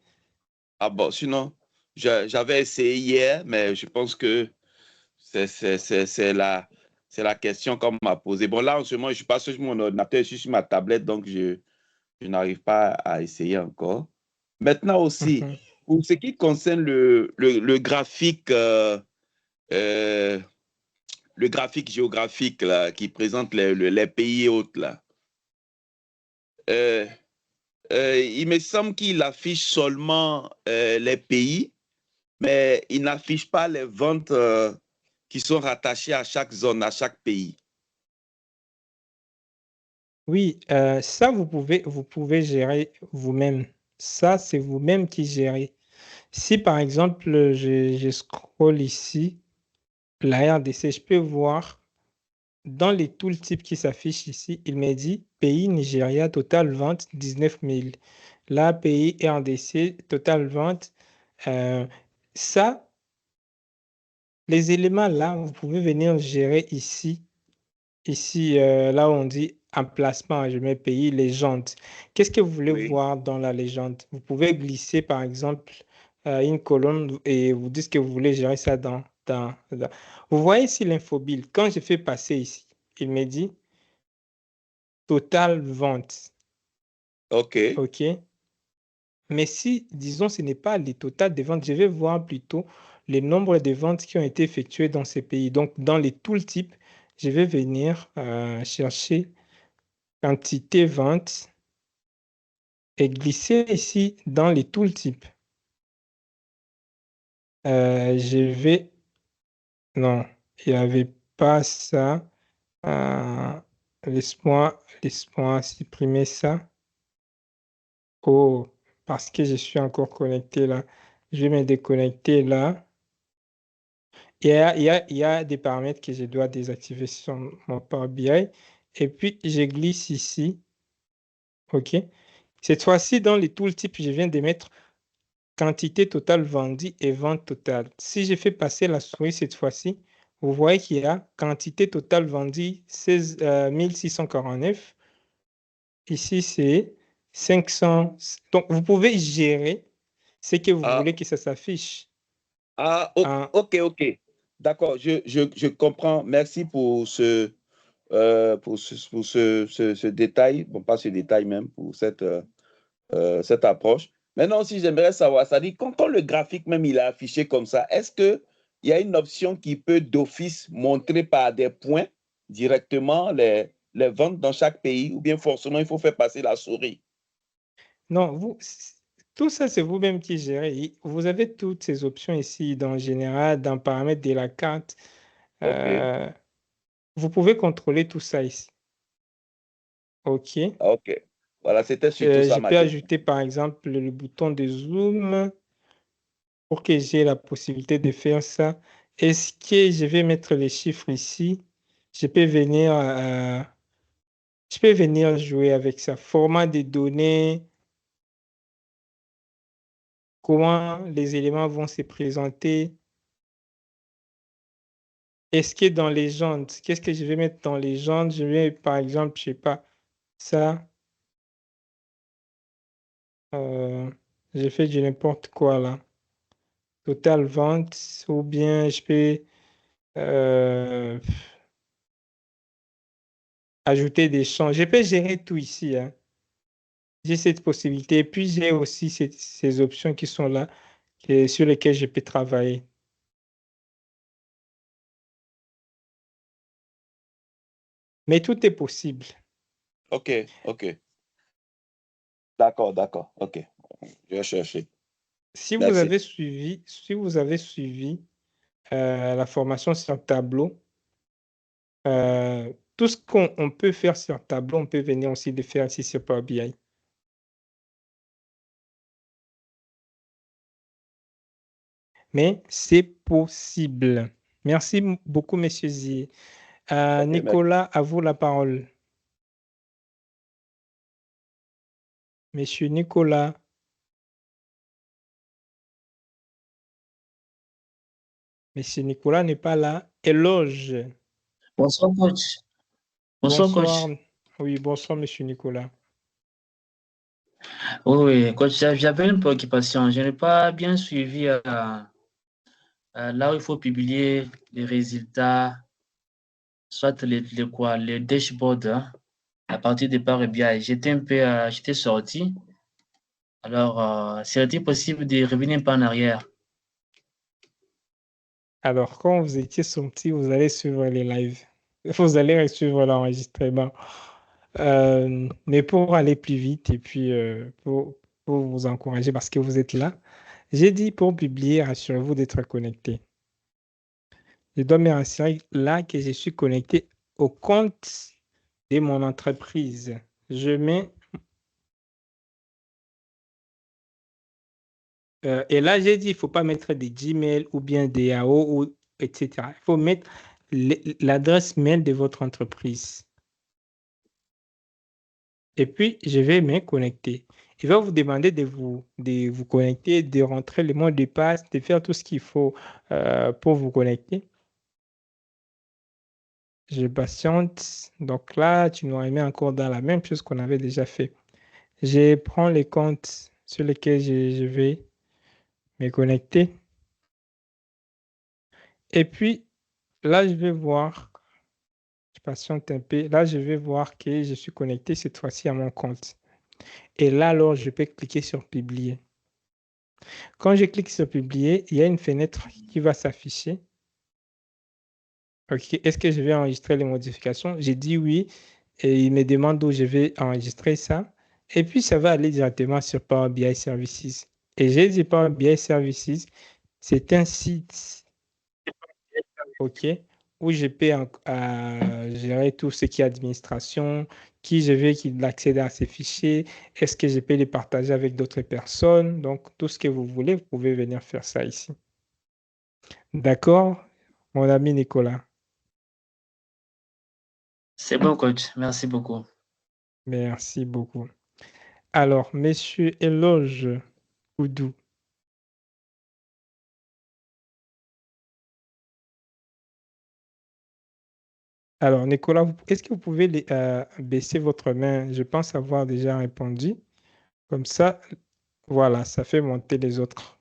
ah bon, sinon, j'avais essayé hier, mais je pense que c'est la question qu'on m'a posée. Bon, là, en ce moment, je suis pas sur mon ordinateur, je suis sur ma tablette, donc je n'arrive pas à essayer encore. Maintenant aussi, Mhm. pour ce qui concerne euh, le graphique géographique là, qui présente les pays et autres, là, euh, il me semble qu'il affiche seulement les pays, mais il n'affiche pas les ventes qui sont rattachées à chaque zone, à chaque pays. Oui, ça, vous pouvez gérer vous-même. Ça, c'est vous-même qui gérez. Si par exemple, je scroll ici, la RDC, je peux voir dans les tooltips qui s'affichent ici, il me dit pays Nigeria, total vente 19 000. Là, pays RDC, total vente. euh, Ça, les éléments là, vous pouvez venir gérer ici. Ici, là où on dit emplacement, je mets pays, légende. Qu'est-ce que vous voulez Oui. voir dans la légende? Vous pouvez glisser, par exemple, une colonne et vous dites que vous voulez gérer ça dans. Vous voyez ici l'infobile. Quand je fais passer ici, il me dit total vente. OK. OK? Mais si, disons, ce n'est pas le total des ventes, je vais voir plutôt le nombre de ventes qui ont été effectuées dans ces pays. Donc, dans les tooltips, je vais venir chercher quantité vente et glisser ici dans les tooltips. Je vais... Non, il n'y avait pas ça. Euh, laisse-moi supprimer ça. Oh, parce que je suis encore connecté là. Je vais me déconnecter là. Il y a des paramètres que je dois désactiver sur mon Power BI. Et puis, je glisse ici. OK. Cette fois-ci, dans les tooltips, je viens de mettre quantité totale vendue et vente totale. Si je fais passer la souris cette fois-ci, vous voyez qu'il y a quantité totale vendue 16, 1649. Ici, c'est 500. Donc, vous pouvez gérer ce que vous Ah, voulez que ça s'affiche. OK, OK. D'accord, je comprends. Merci pour ce détail. Bon, pas ce détail même, pour cette approche. Maintenant aussi, j'aimerais savoir, ça dit, quand le graphique même il est affiché comme ça, est-ce qu'il y a une option qui peut d'office montrer par des points directement les ventes dans chaque pays ou bien forcément il faut faire passer la souris? Non, tout ça, c'est vous-même qui gérez. Vous avez toutes ces options ici dans Général, dans Paramètres de la carte. OK, Vous pouvez contrôler tout ça ici. OK. OK. Voilà, c'était surtout ça Je ma peux question. ajouter par exemple le bouton de zoom pour que j'ai la possibilité de faire ça. Est-ce que je vais mettre les chiffres ici? Je peux venir jouer avec ça. Format des données, comment les éléments vont se présenter. Est-ce que dans légende, qu'est-ce que je vais mettre dans légende? Je vais par exemple, je sais pas, ça. J'ai fait du n'importe quoi là. Total vente, ou bien je peux euh, ajouter des champs. Je peux gérer tout ici, hein. J'ai cette possibilité. Et puis, j'ai aussi ces options qui sont là, sur lesquelles je peux travailler. Mais tout est possible. OK, OK. D'accord, d'accord. OK. Je vais chercher. Si vous Merci. avez suivi la formation sur Tableau, tout ce qu'on peut faire sur Tableau, on peut venir aussi le faire ici sur Power BI. Mais c'est possible. Merci beaucoup, Monsieur Zi. OK, merci. Nicolas, à vous la parole. Monsieur Nicolas. Monsieur Nicolas n'est pas là. Éloge. Bonsoir, coach. Bonsoir, Bonsoir. coach. Oui, bonsoir, monsieur Nicolas. Oui, coach, j'avais une préoccupation. Je n'ai pas bien suivi là où il faut publier les résultats, soit les dashboards, hein, à partir des Power BI. J'étais sorti. Alors, serait-il possible de revenir un peu en arrière? Alors, quand vous étiez sorti, vous allez suivre les lives. Vous allez suivre l'enregistrement. Mais pour aller plus vite et puis pour vous encourager parce que vous êtes là, j'ai dit pour publier, rassurez-vous d'être connecté. Je dois me rassurer là que je suis connecté au compte de mon entreprise. Je mets... et là, j'ai dit, il ne faut pas mettre des Gmail ou bien des Yahoo, etc. Il faut mettre l'adresse mail de votre entreprise. Et puis, je vais me connecter. Il va vous demander de vous connecter, de rentrer le mot de passe, de faire tout ce qu'il faut pour vous connecter. Je patiente. Donc là, tu nous remets encore dans la même chose qu'on avait déjà fait. Je prends les comptes sur lesquels je vais me connecter. Et puis, là, je vais voir, je patiente un peu. Là, je vais voir que je suis connecté cette fois-ci à mon compte. Et là, alors, je peux cliquer sur publier. Quand je clique sur publier, il y a une fenêtre qui va s'afficher. OK. Est-ce que je vais enregistrer les modifications? J'ai dit oui. Et il me demande où je vais enregistrer ça. Et puis, ça va aller directement sur Power BI Services. Et j'ai dit Power BI Services, c'est un site, OK, où je peux gérer tout ce qui est administration, qui je veux qu'il accède à ces fichiers, est-ce que je peux les partager avec d'autres personnes. Donc, tout ce que vous voulez, vous pouvez venir faire ça ici. D'accord, mon ami Nicolas? C'est bon, coach. Merci beaucoup. Merci beaucoup. Alors, monsieur Éloge Oudou. Alors, Nicolas, est-ce que vous pouvez baisser votre main? Je pense avoir déjà répondu. Comme ça, voilà, ça fait monter les autres.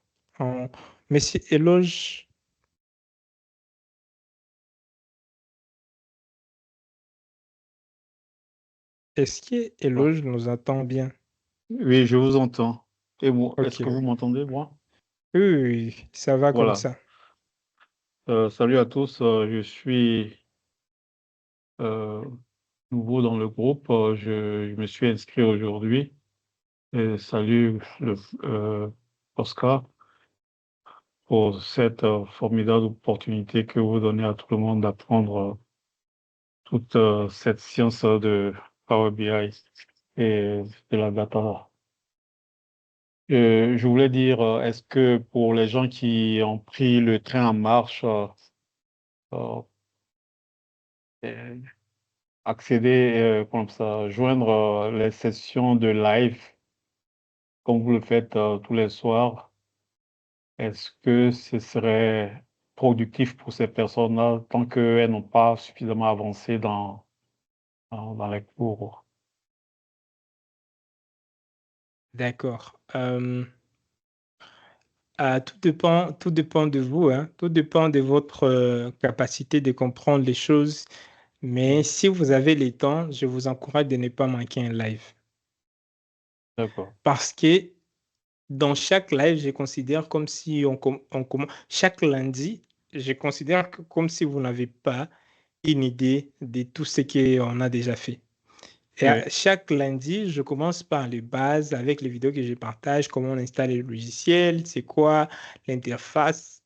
Monsieur Éloge. Est-ce que Éloge nous entend bien? Oui, je vous entends. Et moi, est-ce Ok. que vous m'entendez, moi? Oui, ça va comme Voilà. ça. Salut à tous, je suis nouveau dans le groupe. Je me suis inscrit aujourd'hui. Et salut Oscar pour cette formidable opportunité que vous donnez à tout le monde d'apprendre toute cette science de Power BI et de la data. Je voulais dire, est-ce que pour les gens qui ont pris le train en marche, accéder comme ça, joindre les sessions de live comme vous le faites tous les soirs, est-ce que ce serait productif pour ces personnes-là tant qu'elles n'ont pas suffisamment avancé dans les cours? D'accord. Tout dépend de vous, hein. Tout dépend de votre capacité de comprendre les choses. Mais si vous avez le temps, je vous encourage de ne pas manquer un live. D'accord. Parce que dans chaque live, je considère comme si chaque lundi, je considère comme si vous n'avez pas une idée de tout ce qu'on a déjà fait. Et chaque lundi, je commence par les bases avec les vidéos que je partage, comment on installe le logiciel, c'est quoi l'interface.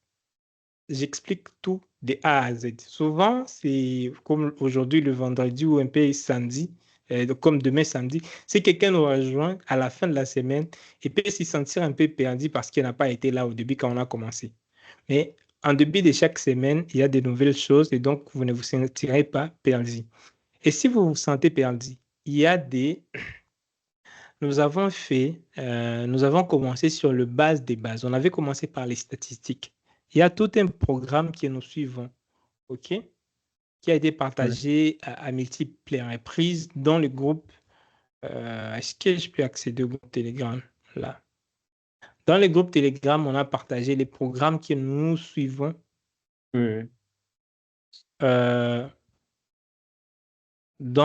J'explique tout de A à Z. Souvent, c'est comme aujourd'hui, le vendredi ou un peu samedi, comme demain samedi, si quelqu'un nous rejoint à la fin de la semaine, il peut s'y sentir un peu perdu parce qu'il n'a pas été là au début quand on a commencé. Mais en début de chaque semaine, il y a de nouvelles choses et donc vous ne vous sentirez pas perdu. Et si vous vous sentez perdu, il y a des... Nous avons commencé sur le base des bases. On avait commencé par les statistiques. il y a tout un programme que nous suivons, OK, qui a été partagé à multiples reprises dans le groupe. Est-ce que je peux accéder au groupe Telegram là? Dans le groupe Telegram, on a partagé les programmes que nous suivons. Dans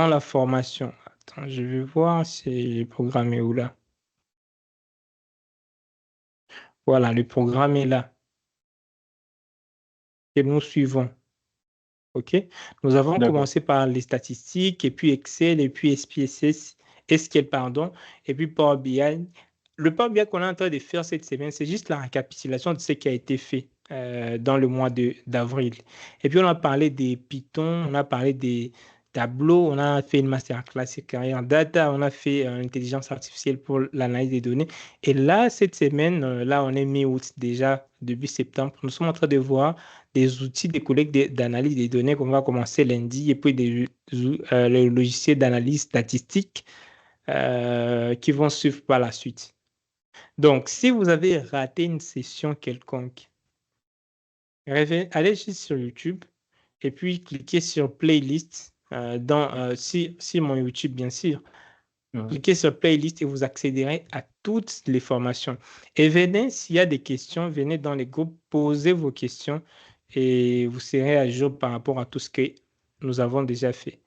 la formation. Attends, je vais voir si le programme est où là. Voilà, le programme est là. Et nous suivons. OK? Nous avons commencé par les statistiques, et puis Excel, et puis SPSS, SQL, pardon, et puis Power BI. Le Power BI qu'on est en train de faire cette semaine, c'est juste la récapitulation de ce qui a été fait dans le mois d'avril. Et puis, on a parlé des Python, on a parlé des tableaux, on a fait une masterclass sur carrière data, on a fait intelligence artificielle pour l'analyse des données. Et là, cette semaine, là, on est mi-août déjà, début septembre, nous sommes en train de voir des outils des collègues d'analyse des données qu'on va commencer lundi, et puis les logiciels d'analyse statistique qui vont suivre par la suite. Donc, si vous avez raté une session quelconque, allez juste sur YouTube et puis cliquez sur Playlist, sur mon YouTube, bien sûr. Cliquez sur Playlist et vous accéderez à toutes les formations. Et venez, s'il y a des questions, venez dans les groupes, posez vos questions et vous serez à jour par rapport à tout ce que nous avons déjà fait.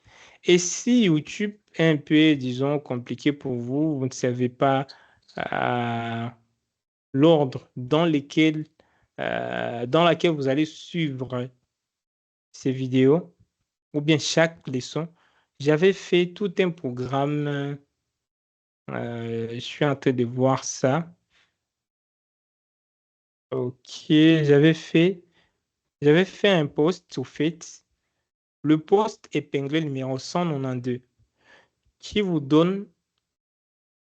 Et si YouTube est un peu, disons, compliqué pour vous, vous ne savez pas l'ordre dans laquelle vous allez suivre ces vidéos, ou bien chaque leçon, j'avais fait tout un programme. Je suis en train de voir ça. OK, j'avais fait un post au fait. Le post épinglé numéro 192 qui vous donne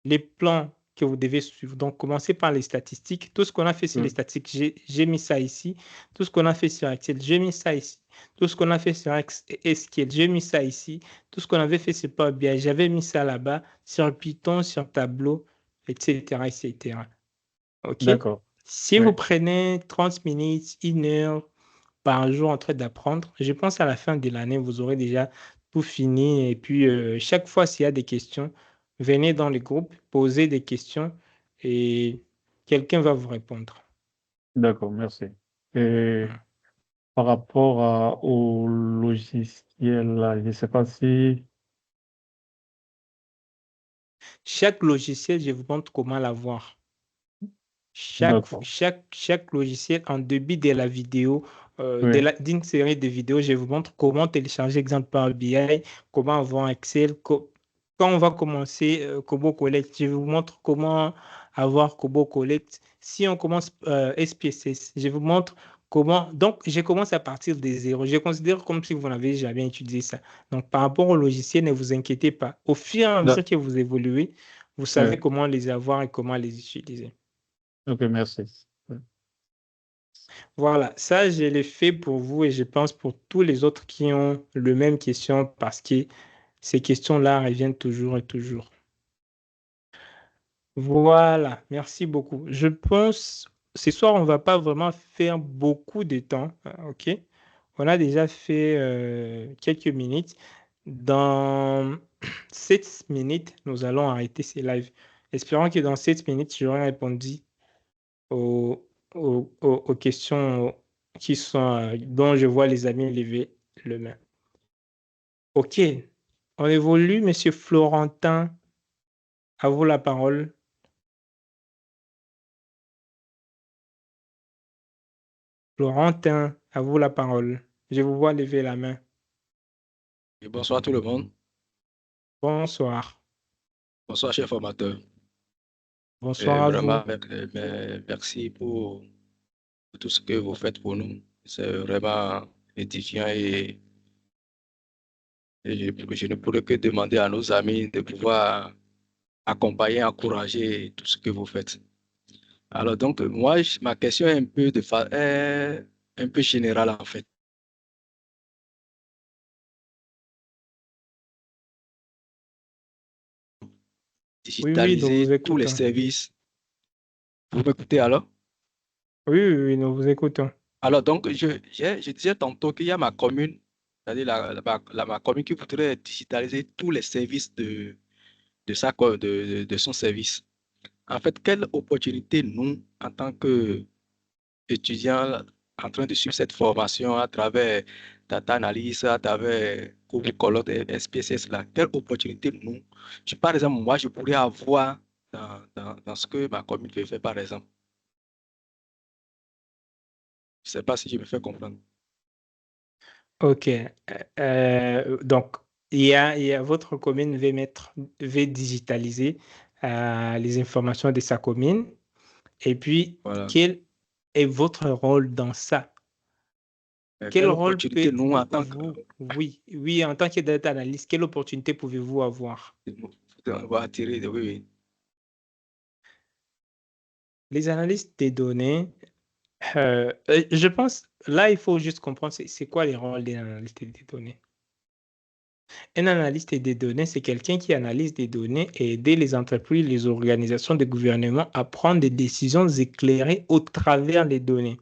les plans que vous devez suivre. Donc, commencez par les statistiques. Tout ce qu'on a fait sur les statistiques, j'ai mis ça ici. Tout ce qu'on a fait sur Excel, j'ai mis ça ici. Tout ce qu'on a fait sur SQL, j'ai mis ça ici. Tout ce qu'on avait fait sur Power BI, j'avais mis ça là-bas. Sur Python, sur Tableau, etc., etc. OK? D'accord. Si vous prenez 30 minutes, 1 heure par jour en train d'apprendre, je pense à la fin de l'année, vous aurez déjà tout fini. Et puis, chaque fois, s'il y a des questions, venez dans le groupe, posez des questions et quelqu'un va vous répondre. D'accord, merci. Et par rapport au logiciel, là, je ne sais pas si... Chaque logiciel, je vous montre comment l'avoir. Chaque logiciel, en début de la vidéo, d'une série de vidéos, je vous montre comment télécharger, exemple, Power BI, comment avoir Excel. Quand on va commencer Kobo Collect, je vous montre comment avoir Kobo Collect. Si on commence SPSS, je vous montre comment. Donc, je commence à partir des zéros. Je considère comme si vous n'avez jamais utilisé ça. Donc, par rapport au logiciel, ne vous inquiétez pas. Au fur et à mesure que vous évoluez, vous savez comment les avoir et comment les utiliser. Ok, merci. Voilà, ça, je l'ai fait pour vous et je pense pour tous les autres qui ont le même question parce que ces questions-là reviennent toujours et toujours. Voilà, merci beaucoup. Je pense, ce soir, on ne va pas vraiment faire beaucoup de temps, OK? On a déjà fait quelques minutes. Dans 7 minutes, nous allons arrêter ces lives. Espérons que dans 7 minutes, j'aurai répondu aux questions qui sont, dont je vois les amis lever le main. OK. On évolue, Monsieur Florentin. À vous la parole. Florentin, à vous la parole. Je vous vois lever la main. Et bonsoir tout le monde. Bonsoir. Bonsoir, cher formateur. Bonsoir à vraiment, vous. merci pour tout ce que vous faites pour nous. C'est vraiment édifiant et je ne pourrais que demander à nos amis de pouvoir accompagner, encourager tout ce que vous faites. Alors donc, moi, ma question est un peu générale en fait. Digitaliser tous les services. Vous m'écoutez alors? Oui, nous vous écoutons. Alors, donc, je disais tantôt qu'il y a ma commune, c'est-à-dire ma commune qui voudrait digitaliser tous les services de son service. En fait, quelle opportunité nous, en tant qu'étudiants en train de suivre cette formation à travers data analyse, à travers Google Color et SPSS, là, quelle opportunité nous, par exemple, moi, je pourrais avoir dans ce que ma commune veut faire, par exemple. Je ne sais pas si je me fais comprendre. Ok. Donc, votre commune veut digitaliser les informations de sa commune. Et puis, Voilà. quel est votre rôle dans ça? Quel Quelle rôle opportunité nous, en tant que... Oui, en tant que data analyst, quelle opportunité pouvez-vous avoir? On va attirer, oui. Les analystes des données, je pense, là, il faut juste comprendre c'est quoi les rôles des analystes des données. Un analyste des données, c'est quelqu'un qui analyse des données et aider les entreprises, les organisations de gouvernement à prendre des décisions éclairées au travers des données.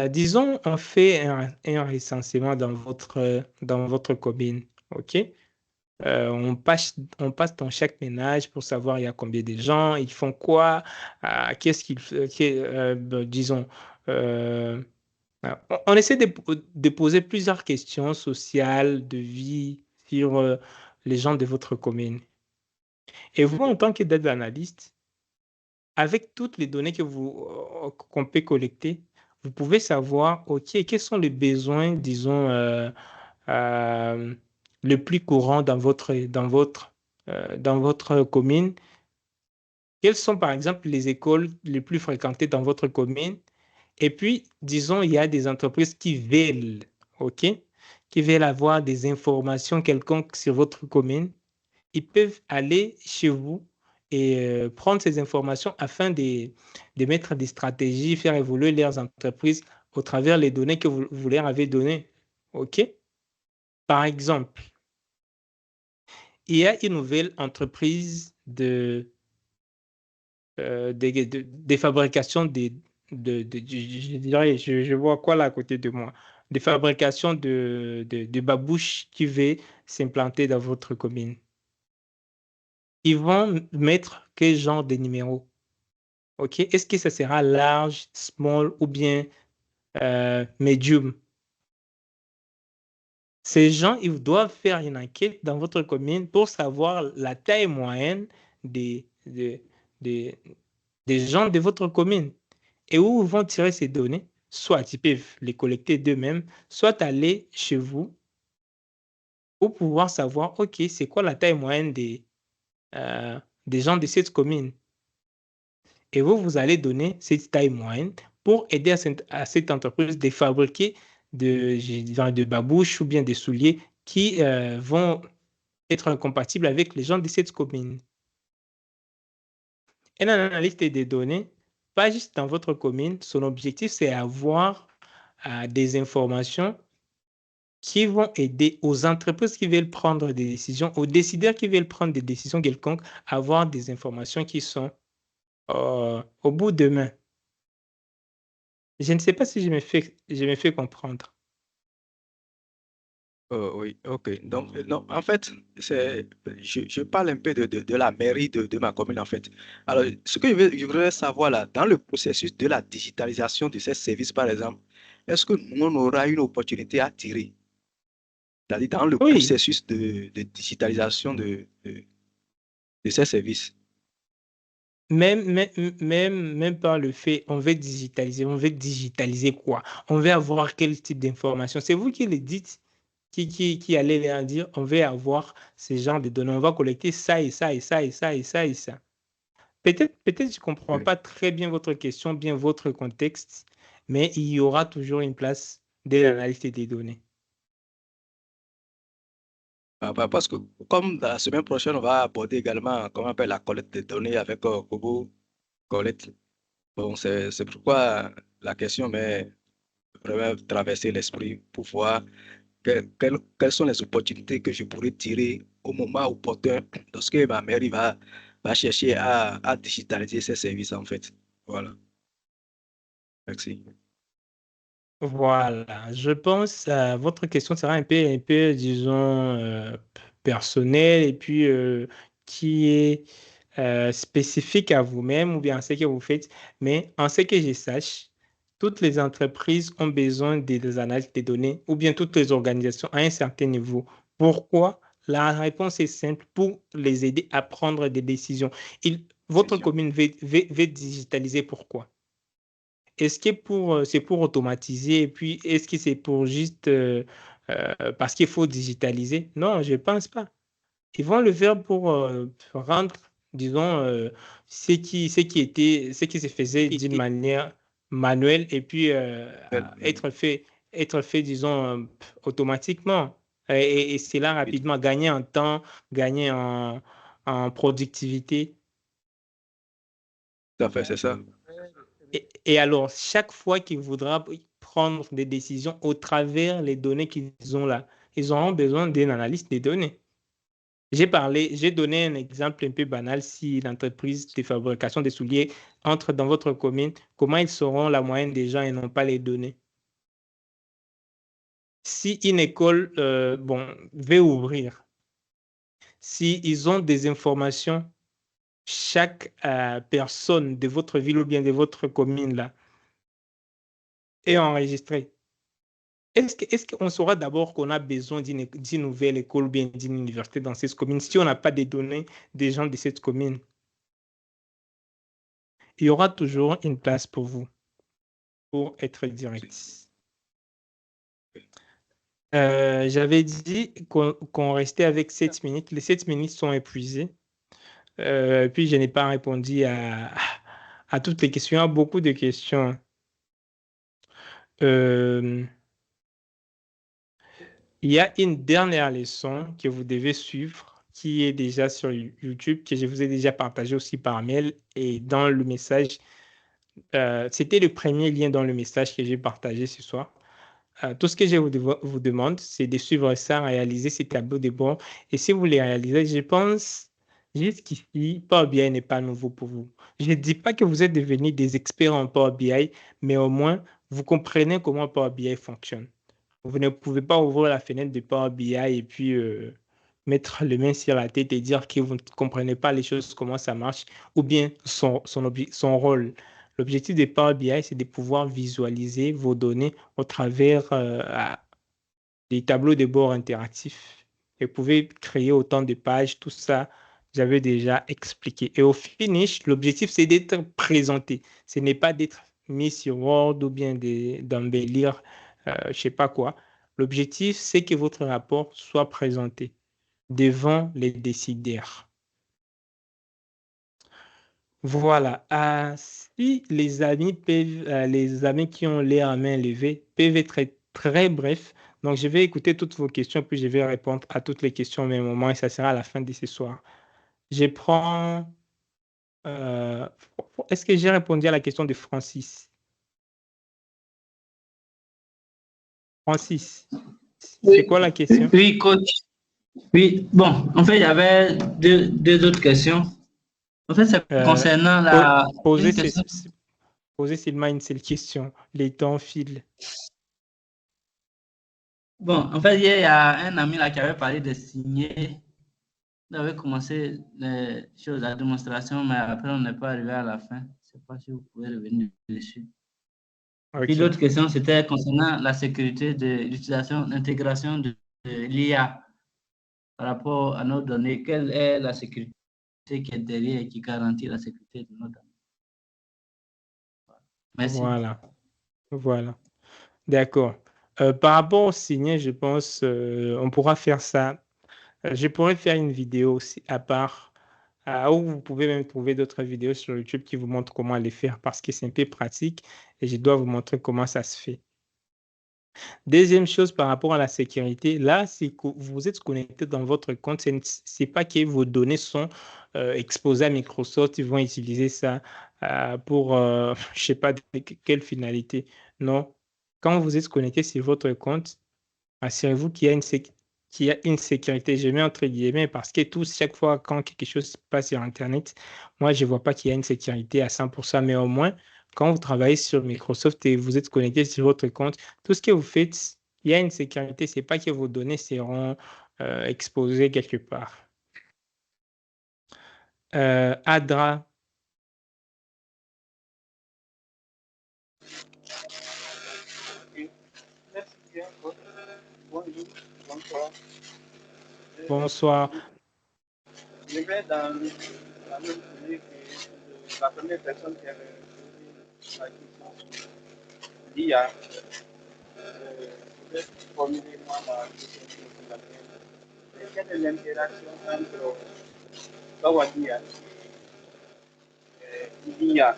Disons, on fait un recensement dans votre commune, OK? On passe dans chaque ménage pour savoir il y a combien de gens, ils font quoi, qu'est-ce qu'ils disons, on essaie de poser plusieurs questions sociales, de vie sur les gens de votre commune. Et vous, en tant que data analyst, avec toutes les données qu'on peut collecter, vous pouvez savoir, OK, quels sont les besoins, disons, le plus courant dans votre commune. Quelles sont, par exemple, les écoles les plus fréquentées dans votre commune? Et puis, disons, il y a des entreprises qui veulent, OK, qui veulent avoir des informations quelconques sur votre commune. Ils peuvent aller chez vous et prendre ces informations afin de mettre des stratégies, faire évoluer leurs entreprises au travers les données que vous leur avez données. OK? Par exemple, il y a une nouvelle entreprise des fabrications je dirais, je vois quoi là à côté de moi, des fabrications de babouches qui veulent s'implanter dans votre commune. Ils vont mettre quel genre de numéro? OK? Est-ce que ça sera large, small ou bien medium? Ces gens, ils doivent faire une enquête dans votre commune pour savoir la taille moyenne des gens de votre commune. Et où ils vont tirer ces données? Soit ils peuvent les collecter d'eux-mêmes, soit aller chez vous pour pouvoir savoir, OK, c'est quoi la taille moyenne des gens de cette commune. Et vous allez donner cette taille moyenne pour aider à cette entreprise de fabriquer de babouches ou bien des souliers qui vont être compatibles avec les gens de cette commune. Un analyste des données, pas juste dans votre commune, son objectif, c'est avoir des informations qui vont aider aux entreprises qui veulent prendre des décisions, aux décideurs qui veulent prendre des décisions quelconques, à avoir des informations qui sont au bout de main. Je ne sais pas si je me fais comprendre. Oui, ok. Donc, non, en fait, je parle un peu de la mairie de ma commune, en fait. Alors, ce que je voudrais savoir là, dans le processus de la digitalisation de ces services, par exemple, est-ce que nous, on aura une opportunité à tirer? C'est-à-dire dans le Oui, processus de digitalisation de ces services. même par le fait, on veut digitaliser quoi? On veut avoir quel type d'information? C'est vous qui le dites, qui allez leur dire, on veut avoir ce genre de données, on va collecter ça et ça et ça et ça et ça et ça. Peut-être je ne comprends pas très bien votre question, bien votre contexte, mais il y aura toujours une place de l'analyse des données. Parce que comme dans la semaine prochaine, on va aborder également comment on appelle la collecte de données avec Kobo Collecte. Bon, c'est pourquoi la question m'est vraiment traversé l'esprit pour voir quelles sont les opportunités que je pourrais tirer au moment opportun lorsque ma mairie va chercher à digitaliser ses services, en fait. Voilà. Merci. Voilà, je pense votre question sera un peu disons, personnelle et puis qui est spécifique à vous-même ou bien à ce que vous faites. Mais en ce que je sache, toutes les entreprises ont besoin des analyses des données ou bien toutes les organisations à un certain niveau. Pourquoi? La réponse est simple, pour les aider à prendre des décisions. Votre commune veut digitaliser, pourquoi? Est-ce que c'est pour automatiser et puis est-ce que c'est pour juste parce qu'il faut digitaliser? Non, je ne pense pas. Ils vont le faire pour rendre, disons, ce qui se faisait d'une manière manuelle et puis être fait, disons, automatiquement. Et c'est là rapidement, gagner en temps, gagner en productivité. Tout à fait, c'est ça. Et alors, chaque fois qu'il voudra prendre des décisions au travers les données qu'ils ont là, ils auront besoin d'une analyse des données. J'ai donné un exemple un peu banal. Si l'entreprise de fabrication des souliers entre dans votre commune, comment ils sauront la moyenne des gens et non pas les données? Si une école veut ouvrir, si ils ont des informations, chaque personne de votre ville ou bien de votre commune là est enregistrée. Est-ce qu'on saura d'abord qu'on a besoin d'une nouvelle école ou bien d'une université dans cette commune si on n'a pas des données des gens de cette commune? Il y aura toujours une place pour vous, pour être direct. J'avais dit qu'on restait avec 7 minutes. Les 7 minutes sont épuisées. Puis je n'ai pas répondu à toutes les questions, à beaucoup de questions. Il y a une dernière leçon que vous devez suivre qui est déjà sur YouTube, que je vous ai déjà partagé aussi par mail et dans le message. C'était le premier lien dans le message que j'ai partagé ce soir. Tout ce que je vous demande, c'est de suivre ça, réaliser ces tableaux de bord. Et si vous les réalisez, je pense jusqu'ici, Power BI n'est pas nouveau pour vous. Je ne dis pas que vous êtes devenus des experts en Power BI, mais au moins, vous comprenez comment Power BI fonctionne. Vous ne pouvez pas ouvrir la fenêtre de Power BI et puis mettre les mains sur la tête et dire que vous ne comprenez pas les choses, comment ça marche, ou bien son rôle. L'objectif de Power BI, c'est de pouvoir visualiser vos données au travers des tableaux de bord interactifs. Et vous pouvez créer autant de pages, tout ça, j'avais déjà expliqué. Et au finish, l'objectif, c'est d'être présenté. Ce n'est pas d'être mis sur Word ou bien d'embellir, je ne sais pas quoi. L'objectif, c'est que votre rapport soit présenté devant les décideurs. Voilà. Si les amis qui ont l'air à main levée peuvent être très brefs. Donc, je vais écouter toutes vos questions, puis je vais répondre à toutes les questions au même moment et ça sera à la fin de ce soir. Je prends... Est-ce que j'ai répondu à la question de Francis? Francis, c'est quoi la question? Oui, coach. Oui, bon, en fait, il y avait deux autres questions. En fait, c'est concernant la... Posez seulement une seule question. Les temps filent. Bon, en fait, il y a un ami là qui avait parlé de signer. On avait commencé les choses, la démonstration, mais après, on n'est pas arrivé à la fin. Je ne sais pas si vous pouvez revenir dessus. Okay. Puis l'autre question, c'était concernant la sécurité de l'utilisation, l'intégration de l'IA par rapport à nos données. Quelle est la sécurité qui est derrière et qui garantit la sécurité de nos données? Merci. Voilà. D'accord. Par rapport au signer, je pense on pourra faire ça. Je pourrais faire une vidéo aussi à part, où vous pouvez même trouver d'autres vidéos sur YouTube qui vous montrent comment les faire parce que c'est un peu pratique et je dois vous montrer comment ça se fait. Deuxième chose par rapport à la sécurité, là, si vous êtes connecté dans votre compte, ce n'est pas que vos données sont exposées à Microsoft, ils vont utiliser ça pour, je ne sais pas quelle finalité. Non, quand vous êtes connecté sur votre compte, assurez-vous qu'il y a une sécurité, je mets entre guillemets, parce que chaque fois quand quelque chose passe sur Internet, moi, je ne vois pas qu'il y a une sécurité à 100%, mais au moins, quand vous travaillez sur Microsoft et vous êtes connecté sur votre compte, tout ce que vous faites, il y a une sécurité. Ce n'est pas que vos données seront exposées quelque part. Adra. Merci bien. Bonjour, bonsoir. Bonsoir. Je vais dans la même journée que la première personne qui avait posé la question sur l'IA. Je vais formuler moi ma question sur la même. Quelle est l'interaction entre Power BI et l'IA?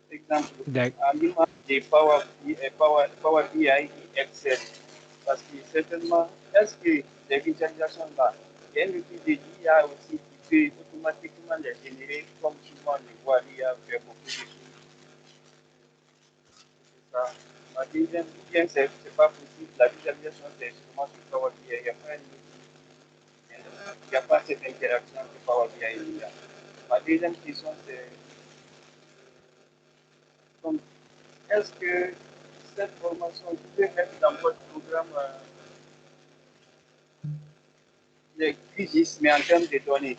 Exemple, à l'image de Power BI et Excel. Parce que certainement, est-ce que les visualisations là, il y a un outil de l'IA aussi qui peut automatiquement les générer, comme souvent on le voit l'IA faire beaucoup de choses. C'est ça. Ma deuxième, ou bien c'est pas possible, la visualisation c'est sûrement sur Power BI, il n'y a pas un outil, il n'y a pas cette interaction entre Power BI et l'IA. Ma deuxième question c'est, est-ce que cette formation, vous pouvez mettre dans votre programme les QGIS, mais en termes de données?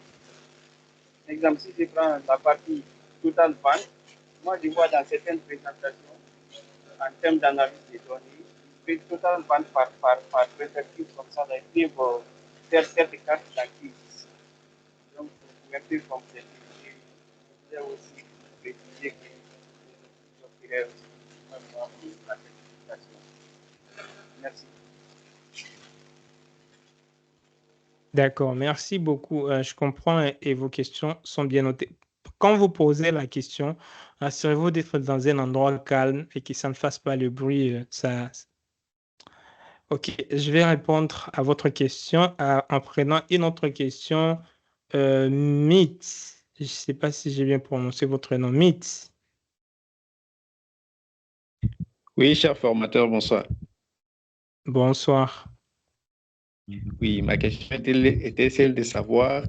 Par exemple, si je prends la partie Total Bank, moi je vois dans certaines présentations, en termes d'analyse des données, Total Bank par préfecture comme ça, ils peuvent faire cette carte dans QGIS. Donc, vous pouvez plus compléter. Je voulais aussi préciser que j'offrirai aussi même moi la certification. Merci. D'accord, merci beaucoup. Je comprends et vos questions sont bien notées. Quand vous posez la question, assurez-vous d'être dans un endroit calme et que ça ne fasse pas le bruit. Ok, je vais répondre à votre question en prenant une autre question. Mitz, je ne sais pas si j'ai bien prononcé votre nom. Mitz. Oui, cher formateur, bonsoir. Bonsoir. Oui, ma question était celle de savoir,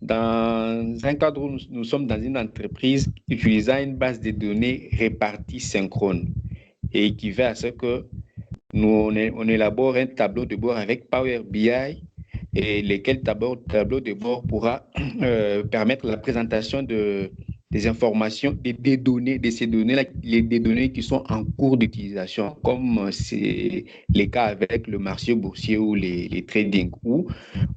dans un cadre où nous sommes dans une entreprise utilisant une base de données répartie synchrone et qui fait à ce que on élabore un tableau de bord avec Power BI et lequel tableau de bord pourra permettre la présentation des informations et des données, de ces données-là, des données qui sont en cours d'utilisation, comme c'est le cas avec le marché boursier ou les trading, où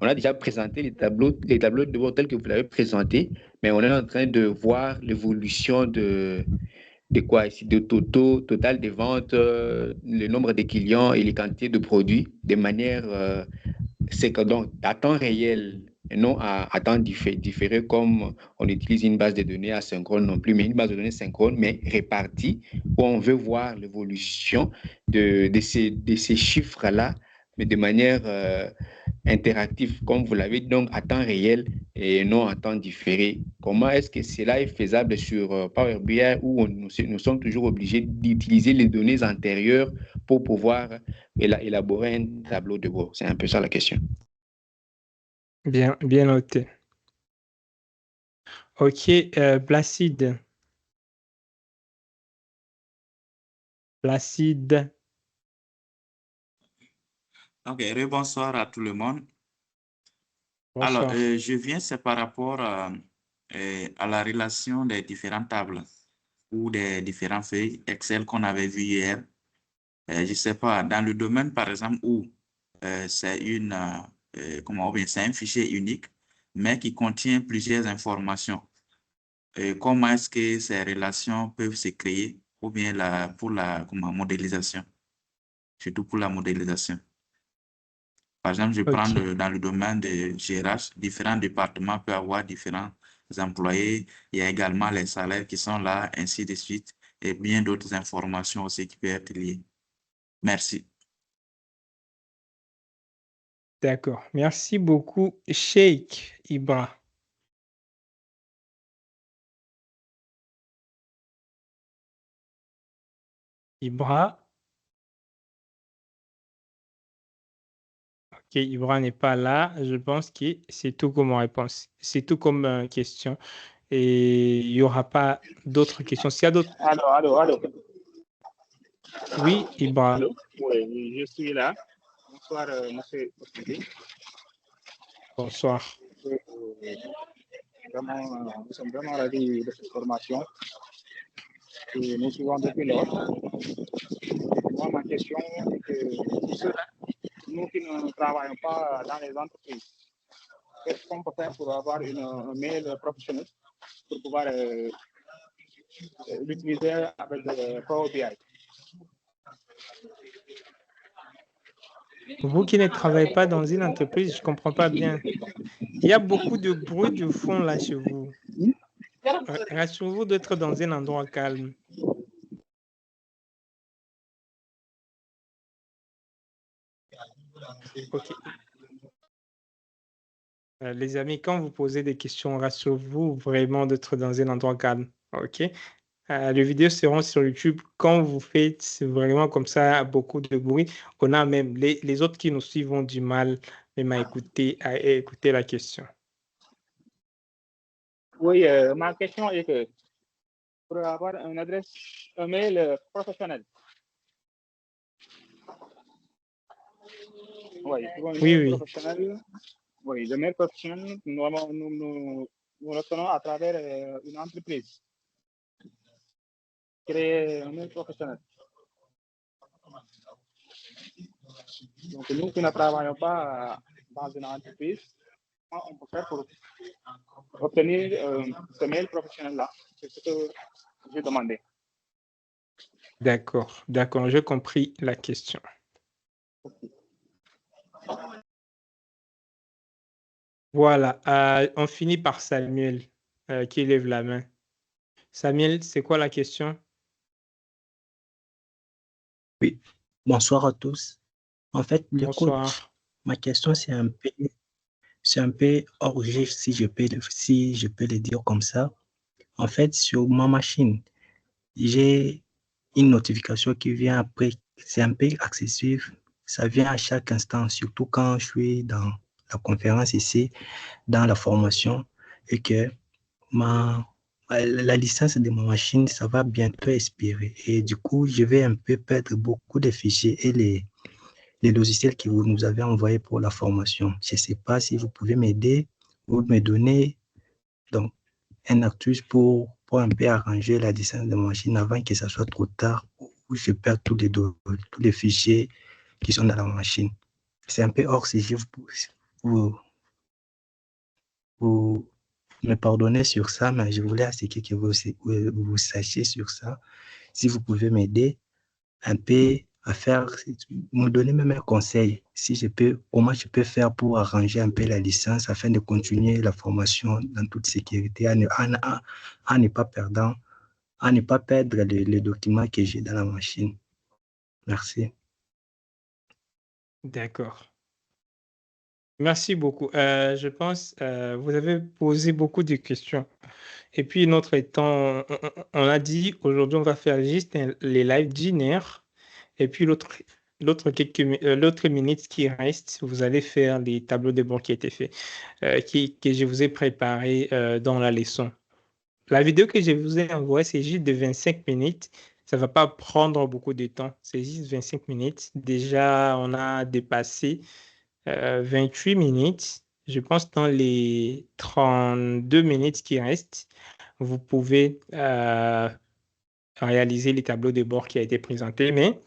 on a déjà présenté les tableaux de bord tels que vous l'avez présenté, mais on est en train de voir l'évolution de quoi ici, de total des ventes, le nombre de clients et les quantités de produits de manière c'est que donc à temps réel et non à temps différé comme on utilise une base de données asynchrone non plus, mais une base de données synchrone, mais répartie, où on veut voir l'évolution de ces chiffres-là, mais de manière interactive, comme vous l'avez dit, donc à temps réel et non à temps différé. Comment est-ce que cela est faisable sur Power BI où nous sommes toujours obligés d'utiliser les données antérieures pour pouvoir élaborer un tableau de bord? C'est un peu ça la question. Bien, bien noté. Ok, Placide. Placide. Ok, bonsoir à tout le monde. Bonsoir. Alors, je viens, c'est par rapport à la relation des différentes tables ou des différentes feuilles Excel qu'on avait vues hier. Je ne sais pas, dans le domaine, par exemple, où c'est c'est un fichier unique, mais qui contient plusieurs informations. Comment est-ce que ces relations peuvent se créer, ou bien pour la modélisation, surtout pour la modélisation. Par exemple, je prends dans le domaine de GRH, différents départements peuvent avoir différents employés. Il y a également les salaires qui sont là, ainsi de suite, et bien d'autres informations aussi qui peuvent être liées. Merci. D'accord. Merci beaucoup, Sheikh Ibra. Ibra. Ok, Ibra n'est pas là. Je pense que c'est tout comme réponse. C'est tout comme question. et il n'y aura pas d'autres questions. S'il y a d'autres... Allô. Oui, Ibra. Allô? Oui, je suis là. Bonsoir, monsieur. Bonsoir. Vraiment, nous sommes vraiment ravis de cette formation et nous suivons depuis lors. Moi, ma question est que nous qui ne travaillons pas dans les entreprises, qu'est-ce qu'on peut faire pour avoir un mail professionnel pour pouvoir l'utiliser avec Power BI? Vous qui ne travaillez pas dans une entreprise, je ne comprends pas bien. Il y a beaucoup de bruit de fond là chez vous. Rassurez-vous d'être dans un endroit calme. Ok. Les amis, quand vous posez des questions, rassurez-vous vraiment d'être dans un endroit calme. Ok. Les vidéos seront sur YouTube. Quand vous faites vraiment comme ça, beaucoup de bruit, on a même les autres qui nous suivent ont du mal même à écouter la question. Oui, ma question est que pour avoir une adresse, un mail professionnel. Oui, pour un mail professionnel. Oui, le mail professionnel, nous l'obtenons à travers une entreprise. Créer un mail professionnel. Donc, nous qui ne travaillons pas dans une entreprise, on peut faire pour obtenir ce mail professionnel-là. C'est ce que j'ai demandé. D'accord, j'ai compris la question. Voilà, on finit par Samuel qui lève la main. Samuel, c'est quoi la question? Oui, bonsoir à tous. En fait, le coach, ma question c'est un peu hors jeu si je peux le dire comme ça. En fait, sur ma machine, j'ai une notification qui vient après. C'est un peu excessif. Ça vient à chaque instant, surtout quand je suis dans la conférence ici, dans la formation, et que la licence de ma machine, ça va bientôt expirer. Et du coup, je vais un peu perdre beaucoup de fichiers et les logiciels que vous nous avez envoyés pour la formation. Je ne sais pas si vous pouvez m'aider ou me donner donc, un actus pour un peu arranger la licence de ma machine avant que ça soit trop tard ou je perds tous les fichiers qui sont dans la machine. C'est un peu hors sujet. Vous me pardonnez sur ça, mais je voulais assurer que vous sachiez sur ça. Si vous pouvez m'aider un peu à faire, me donner même un conseil, comment je peux faire pour arranger un peu la licence afin de continuer la formation dans toute sécurité, à ne pas perdre les documents que j'ai dans la machine. Merci. D'accord. Merci beaucoup. Je pense vous avez posé beaucoup de questions. Et puis, notre temps, on a dit aujourd'hui, on va faire juste les lives d'une. Et puis, l'autre minute qui reste, vous allez faire les tableaux de bord qui étaient faits, que je vous ai préparés dans la leçon. La vidéo que je vous ai envoyée, c'est juste de 25 minutes. Ça ne va pas prendre beaucoup de temps. C'est juste 25 minutes. Déjà, on a dépassé 28 minutes. Je pense dans les 32 minutes qui restent, vous pouvez réaliser les tableaux de bord qui a été présenté, mais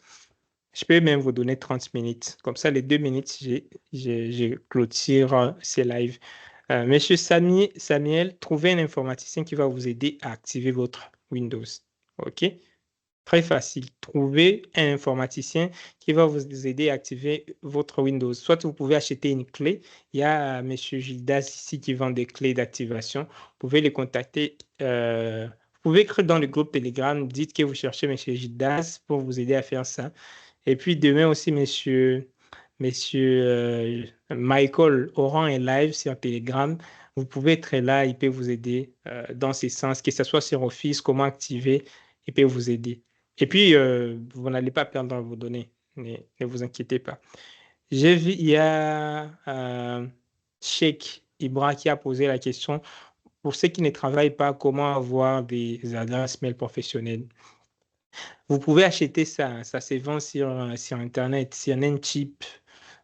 je peux même vous donner 30 minutes. Comme ça, les 2 minutes, je clôture ces lives. Monsieur Samuel, trouvez un informaticien qui va vous aider à activer votre Windows. OK? Très facile. Trouvez un informaticien qui va vous aider à activer votre Windows. Soit vous pouvez acheter une clé. Il y a M. Gildas ici qui vend des clés d'activation. Vous pouvez les contacter. Vous pouvez écrire dans le groupe Telegram. Dites que vous cherchez M. Gildas pour vous aider à faire ça. Et puis demain aussi, Monsieur Michael aura un live sur Telegram. Vous pouvez être là. Il peut vous aider dans ce sens, que ce soit sur Office, comment activer. Il peut vous aider. Et puis, vous n'allez pas perdre vos données. Ne vous inquiétez pas. J'ai vu, il y a Sheikh Ibra qui a posé la question. pour ceux qui ne travaillent pas, comment avoir des adresses mail professionnelles. Vous pouvez acheter ça, ça se vend sur Internet, sur Namecheap.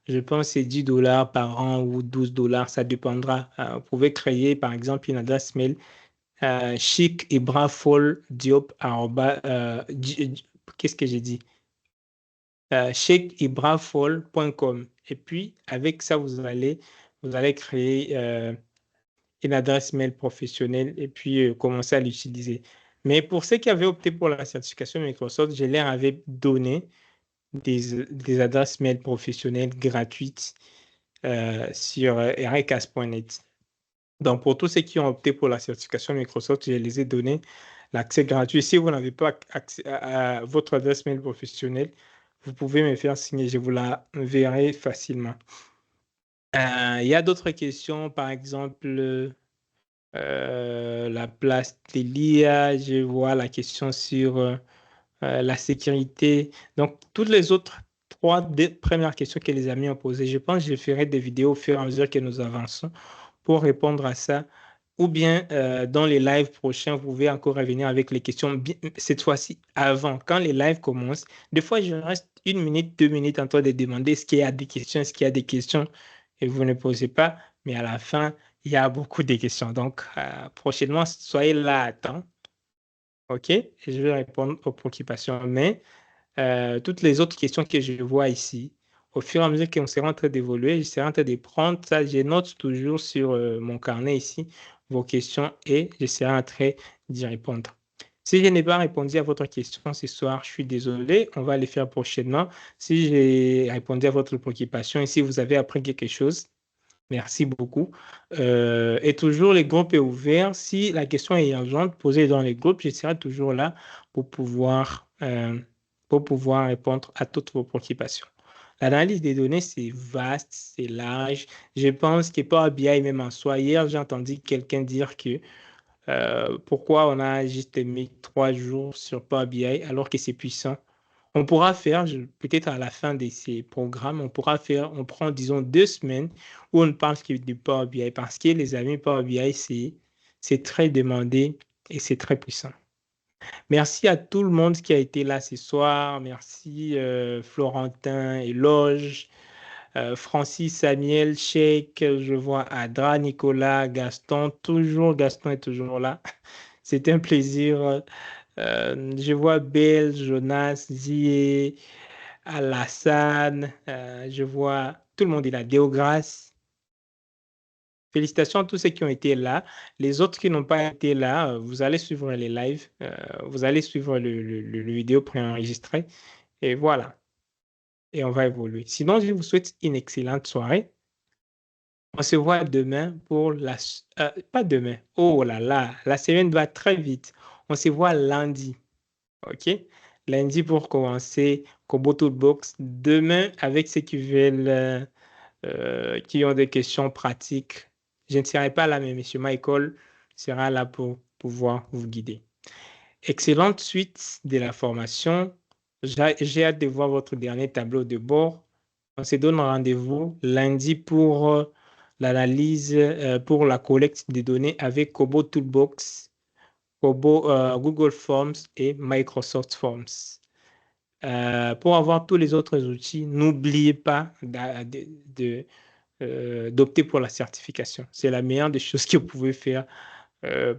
Je pense que c'est $10 par an ou $12, ça dépendra. Vous pouvez créer, par exemple, une adresse mail chic-ibrafol-diop. Qu'est-ce que j'ai dit? chic-ibrafol.com. Et puis, avec ça, vous allez créer une adresse mail professionnelle et puis commencer à l'utiliser. Mais pour ceux qui avaient opté pour la certification Microsoft, je leur avais donné des adresses mail professionnelles gratuites sur recas.net. Donc, pour tous ceux qui ont opté pour la certification Microsoft, je les ai donné l'accès gratuit. Si vous n'avez pas accès à votre adresse mail professionnelle, vous pouvez me faire signer, je vous la verrai facilement. Il y a d'autres questions, par exemple, la place de l'IA, je vois la question sur la sécurité. Donc, toutes les autres premières questions que les amis ont posées, je pense que je ferai des vidéos au fur et à mesure que nous avançons pour répondre à ça. Ou bien, dans les lives prochains, vous pouvez encore revenir avec les questions, cette fois-ci avant, quand les lives commencent. Des fois, je reste 1 minute, 2 minutes en train de demander est-ce qu'il y a des questions, et vous ne posez pas, mais à la fin, il y a beaucoup de questions. Donc, prochainement, soyez là à temps. OK? Et je vais répondre aux préoccupations. Mais toutes les autres questions que je vois ici, au fur et à mesure qu'on sera en train d'évoluer, je serai en train de prendre ça. Je note toujours sur mon carnet ici vos questions et je serai en train d'y répondre. Si je n'ai pas répondu à votre question ce soir, je suis désolé. On va les faire prochainement. Si j'ai répondu à votre préoccupation et si vous avez appris quelque chose, merci beaucoup. Et toujours, les groupes est ouvert. Si la question est urgente, posez dans les groupes. Je serai toujours là pour pouvoir répondre à toutes vos préoccupations. L'analyse des données, c'est vaste, c'est large. Je pense que Power BI, même en soi, hier, j'ai entendu quelqu'un dire que pourquoi on a juste mis 3 jours sur Power BI alors que c'est puissant. On pourra faire, peut-être à la fin de ces programmes, on prend, disons, 2 semaines où on ne parle que du Power BI parce que, les amis, Power BI, c'est très demandé et c'est très puissant. Merci à tout le monde qui a été là ce soir. Merci Florentin, Éloge, Francis, Samuel, Sheikh, je vois Adra, Nicolas, Gaston. Gaston est toujours là. C'est un plaisir. Je vois Belle, Jonas, Zie, Alassane. Je vois tout le monde est là. Déograce. Félicitations à tous ceux qui ont été là. Les autres qui n'ont pas été là, vous allez suivre les lives, vous allez suivre le vidéo préenregistré. Et voilà. Et on va évoluer. Sinon, je vous souhaite une excellente soirée. On se voit demain pour la... pas demain. Oh là là, la semaine va très vite. On se voit lundi. OK? Lundi pour commencer Kobo Toolbox. Demain, avec ceux qui veulent, qui ont des questions pratiques. Je ne serai pas là, mais M. Michael sera là pour pouvoir vous guider. Excellente suite de la formation. J'ai hâte de voir votre dernier tableau de bord. On se donne rendez-vous lundi pour l'analyse, pour la collecte des données avec Kobo Toolbox, Google Forms et Microsoft Forms. Pour avoir tous les autres outils, n'oubliez pas d'opter pour la certification. C'est la meilleure des choses que vous pouvez faire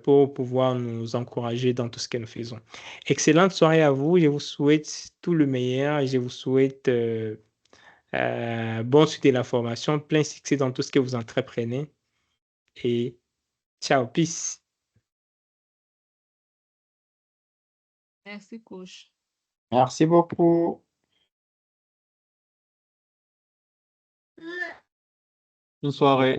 pour pouvoir nous encourager dans tout ce que nous faisons. Excellente soirée à vous. Je vous souhaite tout le meilleur et je vous souhaite bonne suite de la formation, plein succès dans tout ce que vous entreprenez. Et ciao, peace. Merci, coach. Merci beaucoup. Bonne soirée.